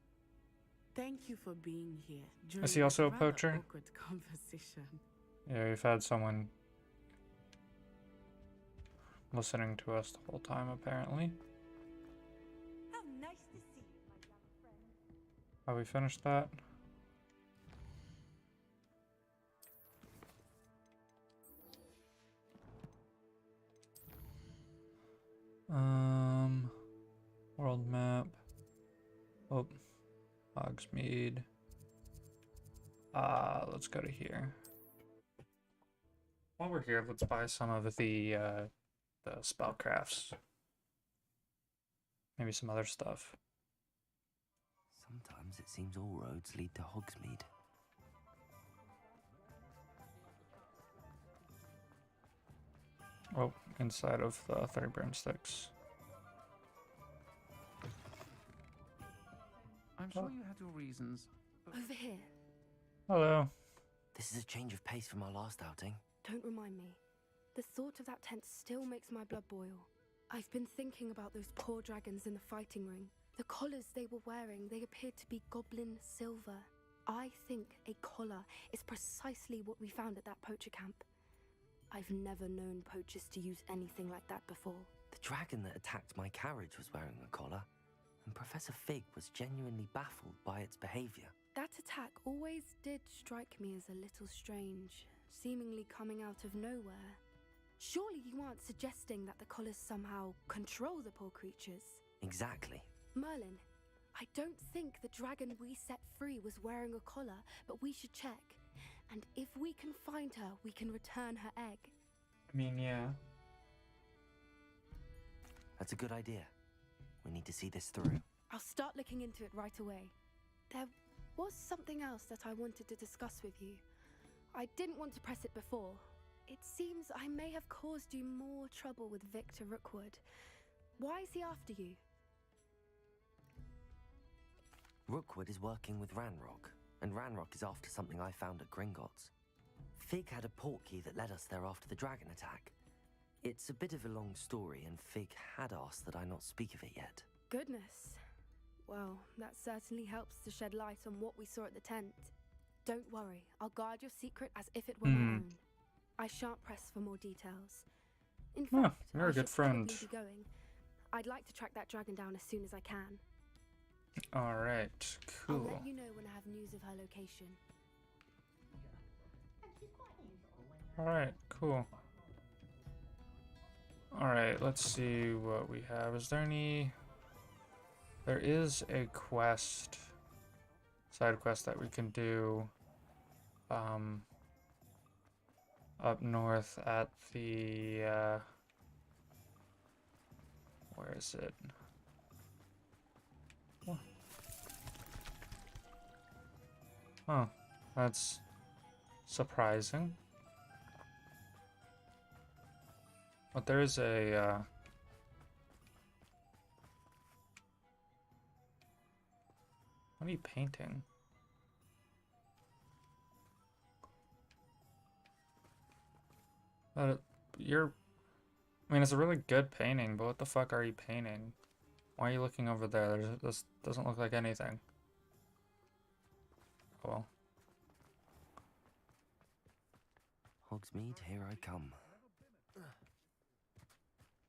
Thank you for being here. Is he also a poacher? Awkward conversation. Yeah, we've had someone listening to us the whole time, apparently. How nice to see you, my young friend. Have we finished that? World map. Oh, Hogsmeade. Let's go to here. While we're here, let's buy some of the spellcrafts. Maybe some other stuff. Sometimes it seems all roads lead to Hogsmeade. Oh, inside of the 30 broomsticks. I'm sure you had your reasons. Over here. Hello. This is a change of pace from our last outing. Don't remind me. The thought of that tent still makes my blood boil. I've been thinking about those poor dragons in the fighting ring. The collars they were wearing, they appeared to be goblin silver. I think a collar is precisely what we found at that poacher camp. I've never known poachers to use anything like that before. The dragon that attacked my carriage was wearing a collar, and Professor Fig was genuinely baffled by its behavior. That attack always did strike me as a little strange, seemingly coming out of nowhere. Surely you aren't suggesting that the collars somehow control the poor creatures? Exactly. Merlin, I don't think the dragon we set free was wearing a collar, but we should check. And if we can find her, we can return her egg. I mean, yeah. That's a good idea. We need to see this through. I'll start looking into it right away. There was something else that I wanted to discuss with you. I didn't want to press it before. It seems I may have caused you more trouble with Victor Rookwood. Why is he after you? Rookwood is working with Ranrock, and Ranrock is after something I found at Gringotts. Fig had a portkey that led us there after the dragon attack. It's a bit of a long story, and Fig had asked that I not speak of it yet. Goodness. Well, that certainly helps to shed light on what we saw at the tent. Don't worry, I'll guard your secret as if it were my own. I shan't press for more details. In fact, you're a good friend. Be going. I'd like to track that dragon down as soon as I can. All right, I'll cool. let you know when I have news of her location. All right, cool. All right, let's see what we have. Is there any? There is a quest, side quest that we can do, up north at the, where is it? Oh, that's surprising. But there is a, what are you painting? You're, I mean, it's a really good painting, but what the fuck are you painting? Why are you looking over there? This doesn't look like anything. Oh well. Hogsmeade, here I come.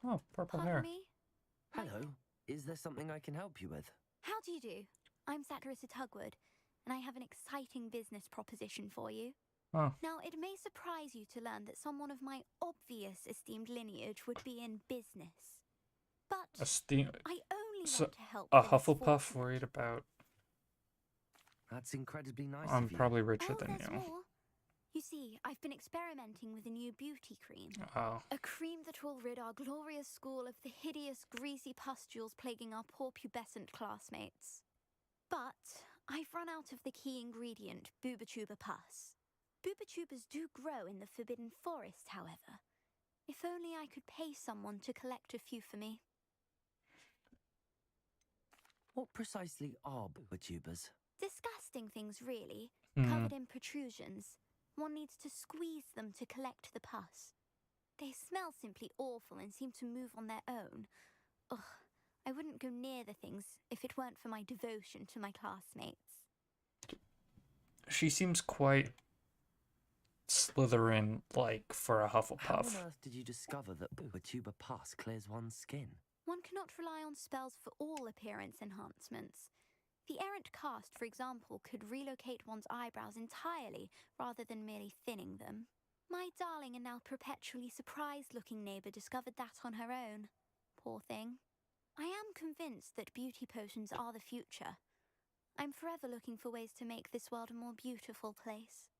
Oh, purple Pardon hair. me? Hello. Is there something I can help you with? How do you do? I'm Satirissa Tugwood, and I have an exciting business proposition for you. Oh. Now, it may surprise you to learn that someone of my obvious esteemed lineage would be in business. But I only want to help a the Hufflepuff fortunate. worried about. That's incredibly nice I'm of you. probably richer Oh, than there's you. more. You see, I've been experimenting with a new beauty cream. Oh. A cream that will rid our glorious school of the hideous, greasy pustules plaguing our poor pubescent classmates. But I've run out of the key ingredient, Booba-Tuba pus. Booba-Tubas do grow in the Forbidden Forest, however. If only I could pay someone to collect a few for me. What precisely are Booba-Tubas? Disgusting things, really, Hmm. covered in protrusions. One needs to squeeze them to collect the pus. They smell simply awful and seem to move on their own. Ugh, I wouldn't go near the things if it weren't for my devotion to my classmates. She seems quite Slytherin-like for a How Hufflepuff. on earth did you discover that Booba-Tuba pus clears one's skin? One cannot rely on spells for all appearance enhancements. The errant cast, for example, could relocate one's eyebrows entirely rather than merely thinning them. My darling and now perpetually surprised-looking neighbour discovered that on her own. Poor thing. I am convinced that beauty potions are the future. I'm forever looking for ways to make this world a more beautiful place.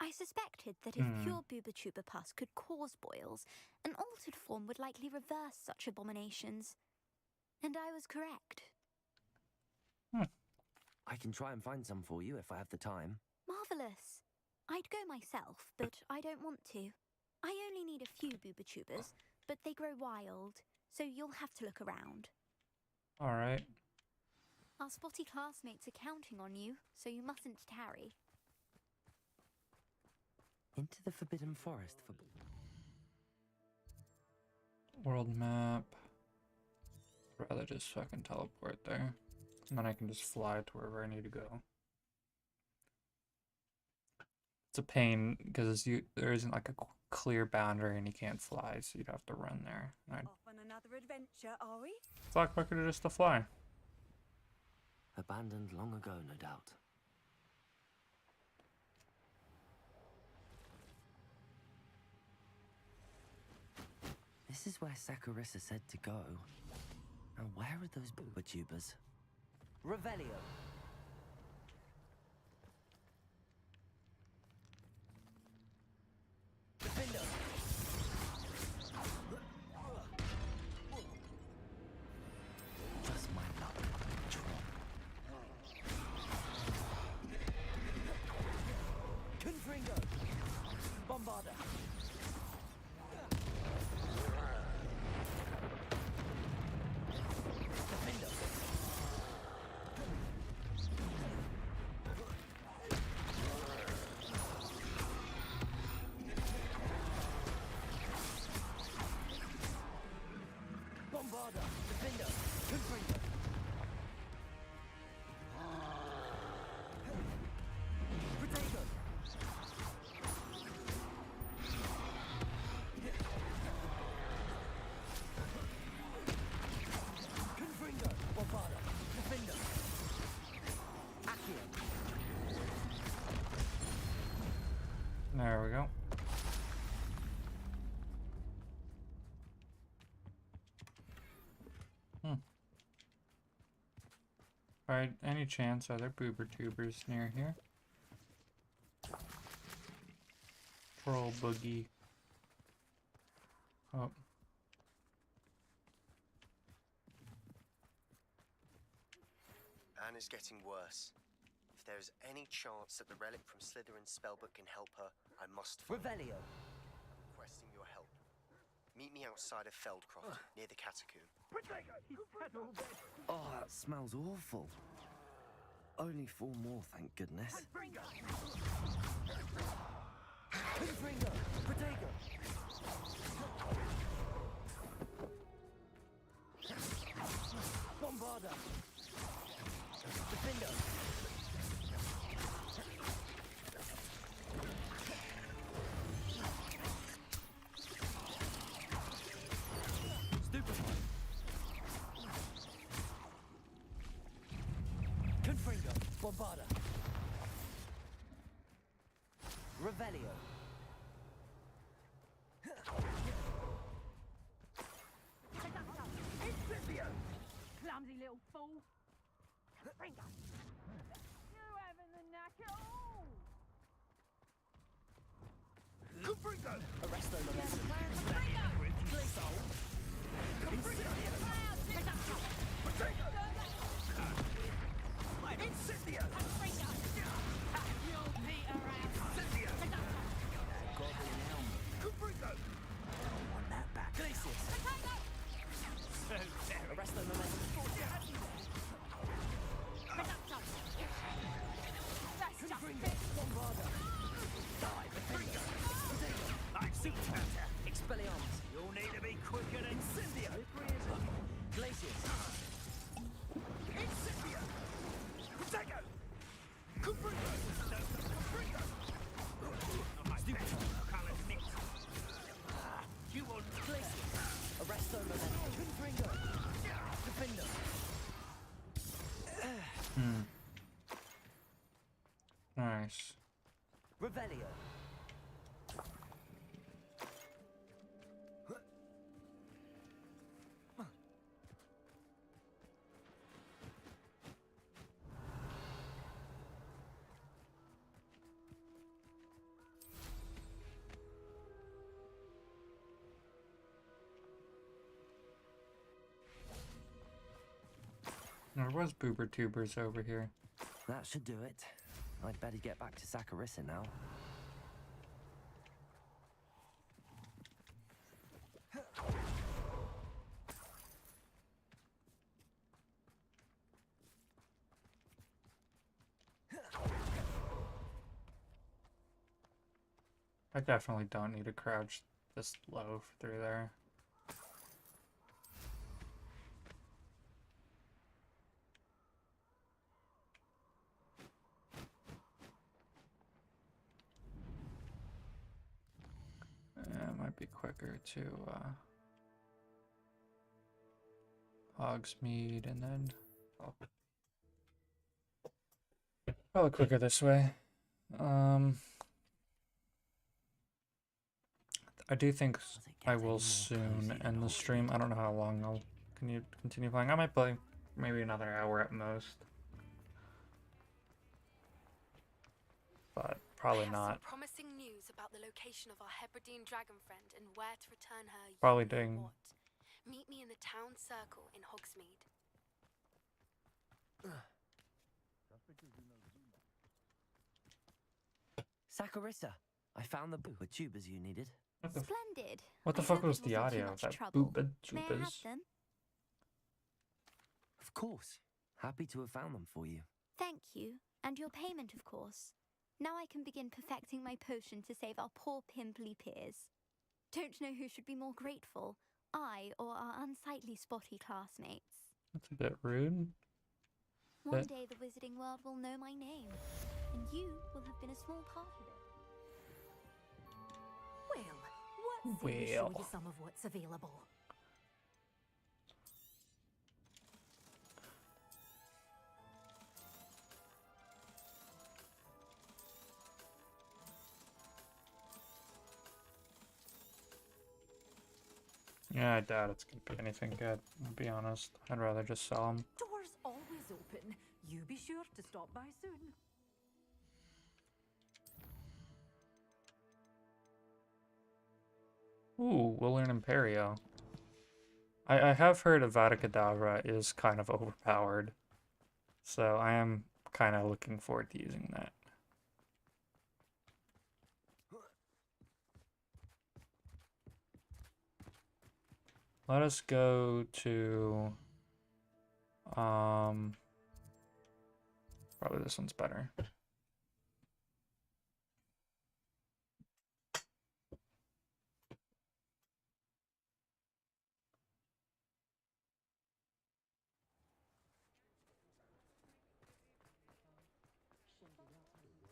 I suspected that if pure Booba-Tuba pus could cause boils, an altered form would likely reverse such abominations. And I was correct. I can try and find some for you if I have the time. Marvellous. I'd go myself, but I don't want to. I only need a few Booba-Tubas, but they grow wild, so you'll have to look around. Alright. Our spotty classmates are counting on you, so you mustn't tarry. Into the Forbidden Forest for... World map. I'd rather just fucking teleport there. And then I can just fly to wherever I need to go. It's a pain because there isn't like a clear boundary and you can't fly, so you'd have to run there. And Off on another adventure, are we? fuck, why could it just to fly? Abandoned long ago, no doubt. This is where Saccharissa said to go. Now where are those Booba-Tubas? Revelio. Defender. Just my luck. Confringo. Bombarda. Defender. There we go. By any chance, are there boober tubers near here? Troll boogie. Oh. Anna's getting worse. If there is any chance that the relic from Slytherin's spellbook can help her, I must find Revelio. I'm requesting your help. Meet me outside of Feldcroft, near the catacomb. Oh, that smells awful. Only 4 more, thank goodness. Confringo! Protego! Bombarda! Defender! Stupefy! Confringo! Bombarda! Revelio! Clumsy little fool! Confringo! You having the knack at all? Confringo! Arresto Lorenzo! Confringo! Incendio! You'll beat around. Goblin helmet. Confringo! I want that back. Glacius! Arresto Lorenzo! Confringo! Bombarda! Die! Defender! I'm super counter. Expelliarmus! You'll need to be quicker than Incendio! Glacius! Incendio! Protego! Confringo! Confringo! Can't admit. You want Glacius! Arresto Lorenzo! Confringo! Defender! Nice. Revelio! There was boober tubers over here. That should do it. I'd better get back to Saccharissa now. I definitely don't need to crouch this low through there. It might be quicker to Hogsmeade and then probably quicker this way. I do think I will soon end the stream. I don't know how long I'll continue playing. I might play maybe another hour at most. But probably not. Some promising news about the location of our Hebridean dragon friend and where to return her. Probably doing. What? Meet me in the town circle in Hogsmeade. Saccharissa! I found the tubers you needed. Splendid. What the I fuck hope was it the wasn't too audio of much that trouble. booba May I have tubers? them? Of course. Happy to have found them for you. Thank you. And your payment, of course. Now I can begin perfecting my potion to save our poor pimply peers. Don't know who should be more grateful, I or our unsightly spotty classmates. That's a bit rude. One day the wizarding world will know my name, and you will have been a small part of it. Well, let's see show you some of what's available. Yeah, I doubt it's gonna be anything good, I'll be honest. I'd rather just sell them. Doors always open. You be sure to stop by soon. Ooh, we'll learn Imperio. I have heard Avada Kedavra is kind of overpowered, so I am kind of looking forward to using that. Let us go to, probably this one's better.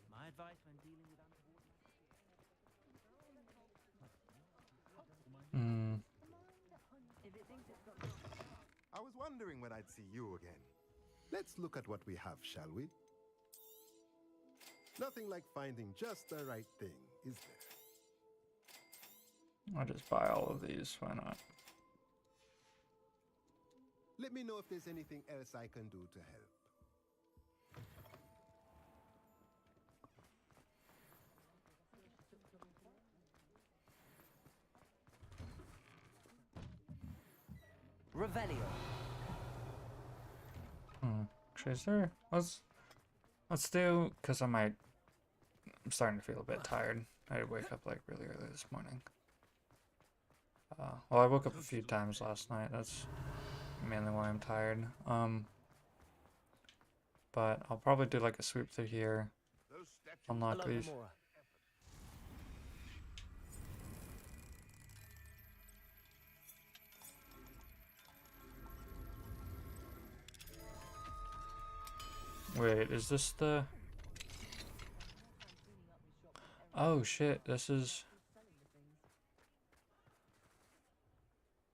My advice when dealing with I was wondering when I'd see you again. Let's look at what we have, shall we? Nothing like finding just the right thing, is there? I'll just buy all of these, why not? Let me know if there's anything else I can do to help. Revelio. Actually, is there? Let's do, because I'm starting to feel a bit tired. I did wake up like really early this morning. Well, I woke up a few times last night. That's mainly why I'm tired. But I'll probably do like a sweep through here. Unlock these. Wait, is this the... Oh shit, this is...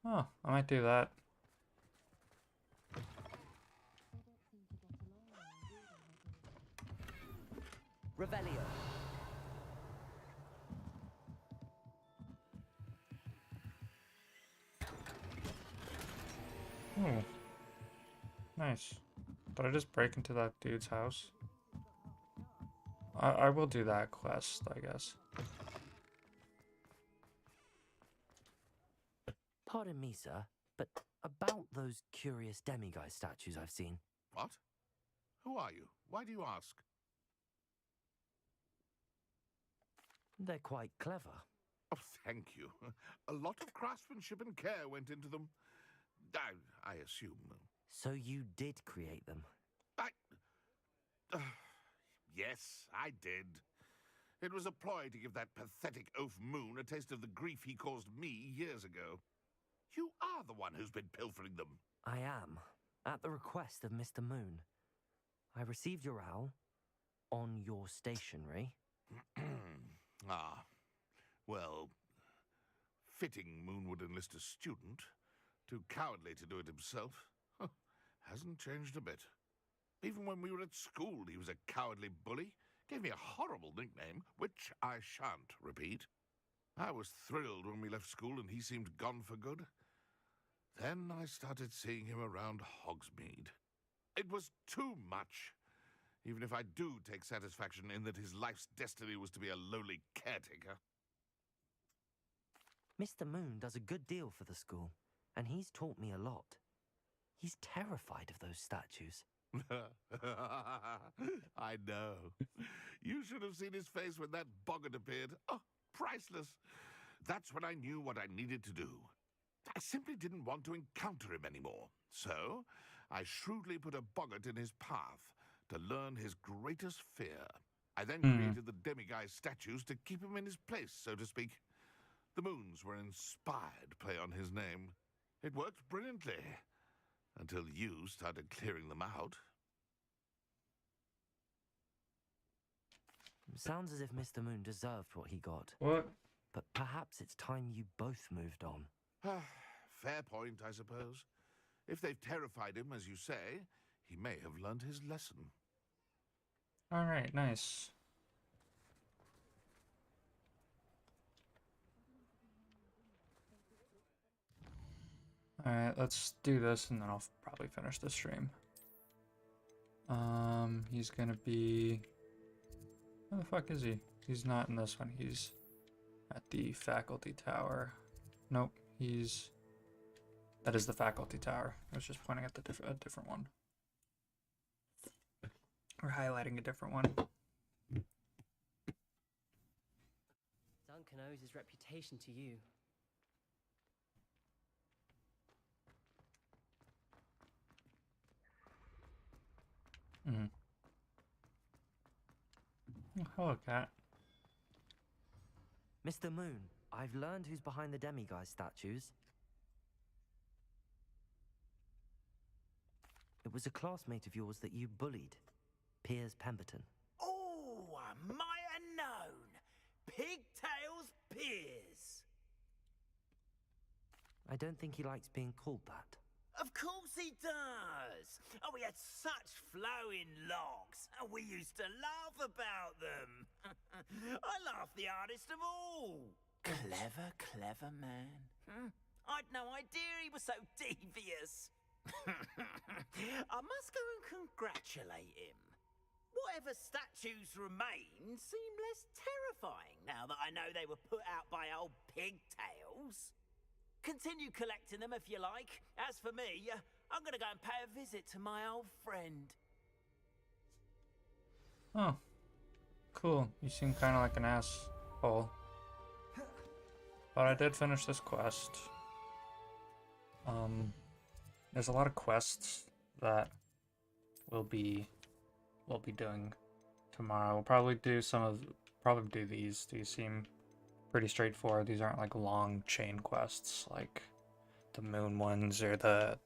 Oh, I might do that. Revelio. Oh. Nice. Did I just break into that dude's house? I will do that quest, I guess. Pardon me, sir, but about those curious demiguise statues I've seen. What? Who are you? Why do you ask? They're quite clever. Oh, thank you. A lot of craftsmanship and care went into them. I assume. So you did create them? Yes, I did. It was a ploy to give that pathetic oaf Moon a taste of the grief he caused me years ago. You are the one who's been pilfering them. I am, at the request of Mr. Moon. I received your owl on your stationery. Well, fitting Moon would enlist a student. Too cowardly to do it himself. Hasn't changed a bit. Even when we were at school, he was a cowardly bully. Gave me a horrible nickname, which I shan't repeat. I was thrilled when we left school and he seemed gone for good. Then I started seeing him around Hogsmeade. It was too much. Even if I do take satisfaction in that his life's destiny was to be a lowly caretaker. Mr. Moon does a good deal for the school, and he's taught me a lot. He's terrified of those statues. I know. You should have seen his face when that boggart appeared. Oh, priceless. That's when I knew what I needed to do. I simply didn't want to encounter him anymore. So, I shrewdly put a boggart in his path to learn his greatest fear. I then created the demiguise statues to keep him in his place, so to speak. The Moons were an inspired play on his name. It worked brilliantly. Until you started clearing them out. Sounds as if Mr. Moon deserved what he got. What? But perhaps it's time you both moved on. Fair point, I suppose. If they've terrified him, as you say, he may have learned his lesson. Alright, nice. Alright, let's do this and then I'll probably finish the stream. He's gonna be... Where the fuck is he? He's not in this one. He's at the faculty tower. Nope, he's... That is the faculty tower. I was just pointing at the a different one. Or highlighting a different one. Duncan owes his reputation to you. Mm. Oh, hello, cat. Mr. Moon, I've learned who's behind the demiguise statues. It was a classmate of yours that you bullied, Piers Pemberton. Oh, I might have known. Pigtails Piers. I don't think he likes being called that. Of course he does. Oh, we had such flowing locks, and we used to laugh about them. I laughed the hardest of all. Clever, clever man. I'd no idea he was so devious. I must go and congratulate him. Whatever statues remain seem less terrifying now that I know they were put out by old pigtails. Continue collecting them if you like. As for me, I'm gonna go and pay a visit to my old friend. Oh, cool. You seem kind of like an asshole. But I did finish this quest. There's a lot of quests that we'll be doing tomorrow. We'll probably do these. These seem pretty straightforward. These aren't like long chain quests like the moon ones or the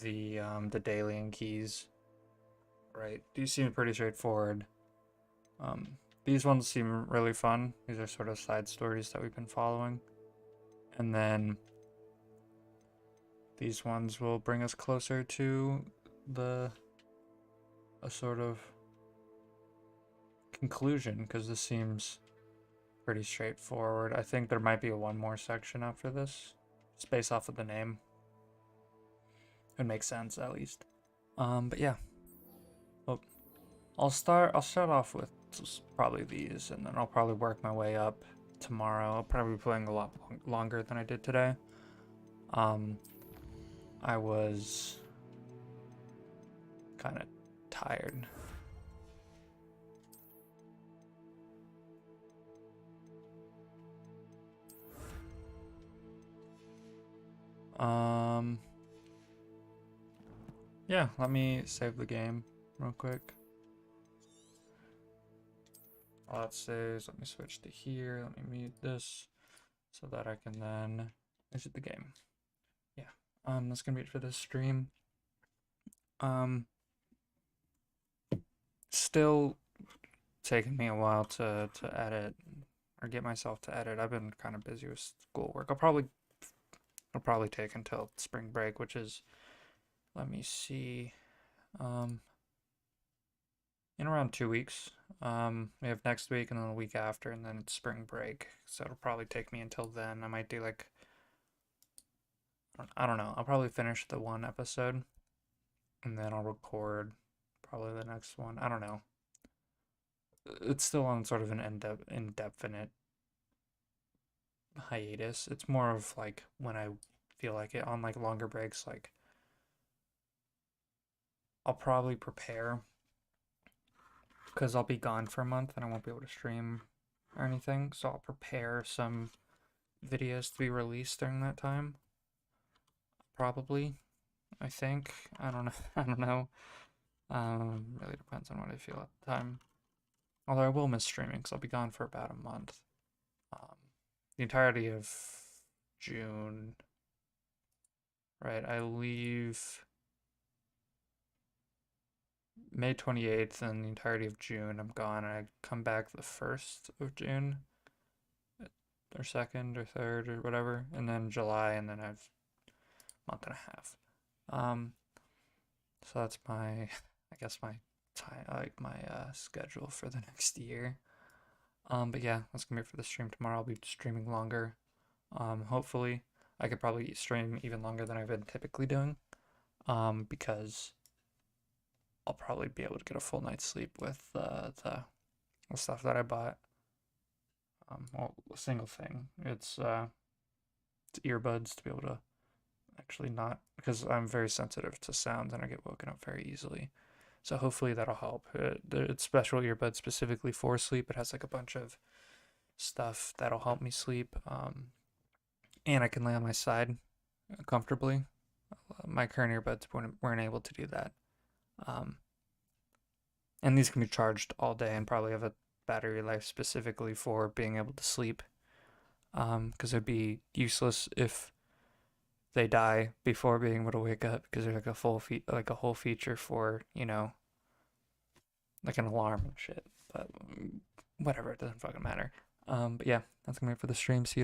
Dalian keys. Right. These seem pretty straightforward. These ones seem really fun. These are sort of side stories that we've been following. And then these ones will bring us closer to a sort of conclusion, because this seems pretty straightforward. I think there might be one more section after this, just based off of the name. It makes sense, at least. But yeah. Well, I'll start off with probably these, and then I'll probably work my way up tomorrow. I'll probably be playing a lot longer than I did today. I was kind of tired. Yeah, let me save the game real quick. All that saves, let me switch to here, let me mute this so that I can then exit the game. Yeah, that's gonna be it for this stream. Still taking me a while to edit or get myself to edit. I've been kind of busy with schoolwork. I'll probably take until spring break, which is, let me see, in around 2 weeks. We have next week and then the week after, and then it's spring break, so it'll probably take me until then. I might do like, I don't know, I'll probably finish the one episode and then I'll record probably the next one. I don't know. It's still on sort of an indefinite hiatus. It's more of like when I feel like it. On like longer breaks, like I'll probably prepare, because I'll be gone for a month and I won't be able to stream or anything, so I'll prepare some videos to be released during that time. Probably, I think. I don't know. I don't know. Really depends on what I feel at the time. Although I will miss streaming because I'll be gone for about a month. The entirety of June. Right, I leave May 28th, and the entirety of June I'm gone. I come back the 1st of June, or 2nd or 3rd or whatever, and then July, and then I've a month and a half. So that's my, I guess my time, like my schedule for the next year. But yeah, that's gonna be it for the stream tomorrow. I'll be streaming longer, hopefully. I could probably stream even longer than I've been typically doing, because I'll probably be able to get a full night's sleep with the stuff that I bought. Well, a single thing. It's earbuds to be able to actually not, because I'm very sensitive to sounds and I get woken up very easily. So hopefully that'll help. It's special earbuds specifically for sleep. It has like a bunch of stuff that'll help me sleep. And I can lay on my side comfortably. My current earbuds weren't able to do that. And these can be charged all day and probably have a battery life specifically for being able to sleep. Because it'd be useless if they die before being able to wake up, because there's like a whole feature for, like an alarm and shit. But whatever, it doesn't fucking matter. But yeah, that's gonna be it for the stream. See you tomorrow.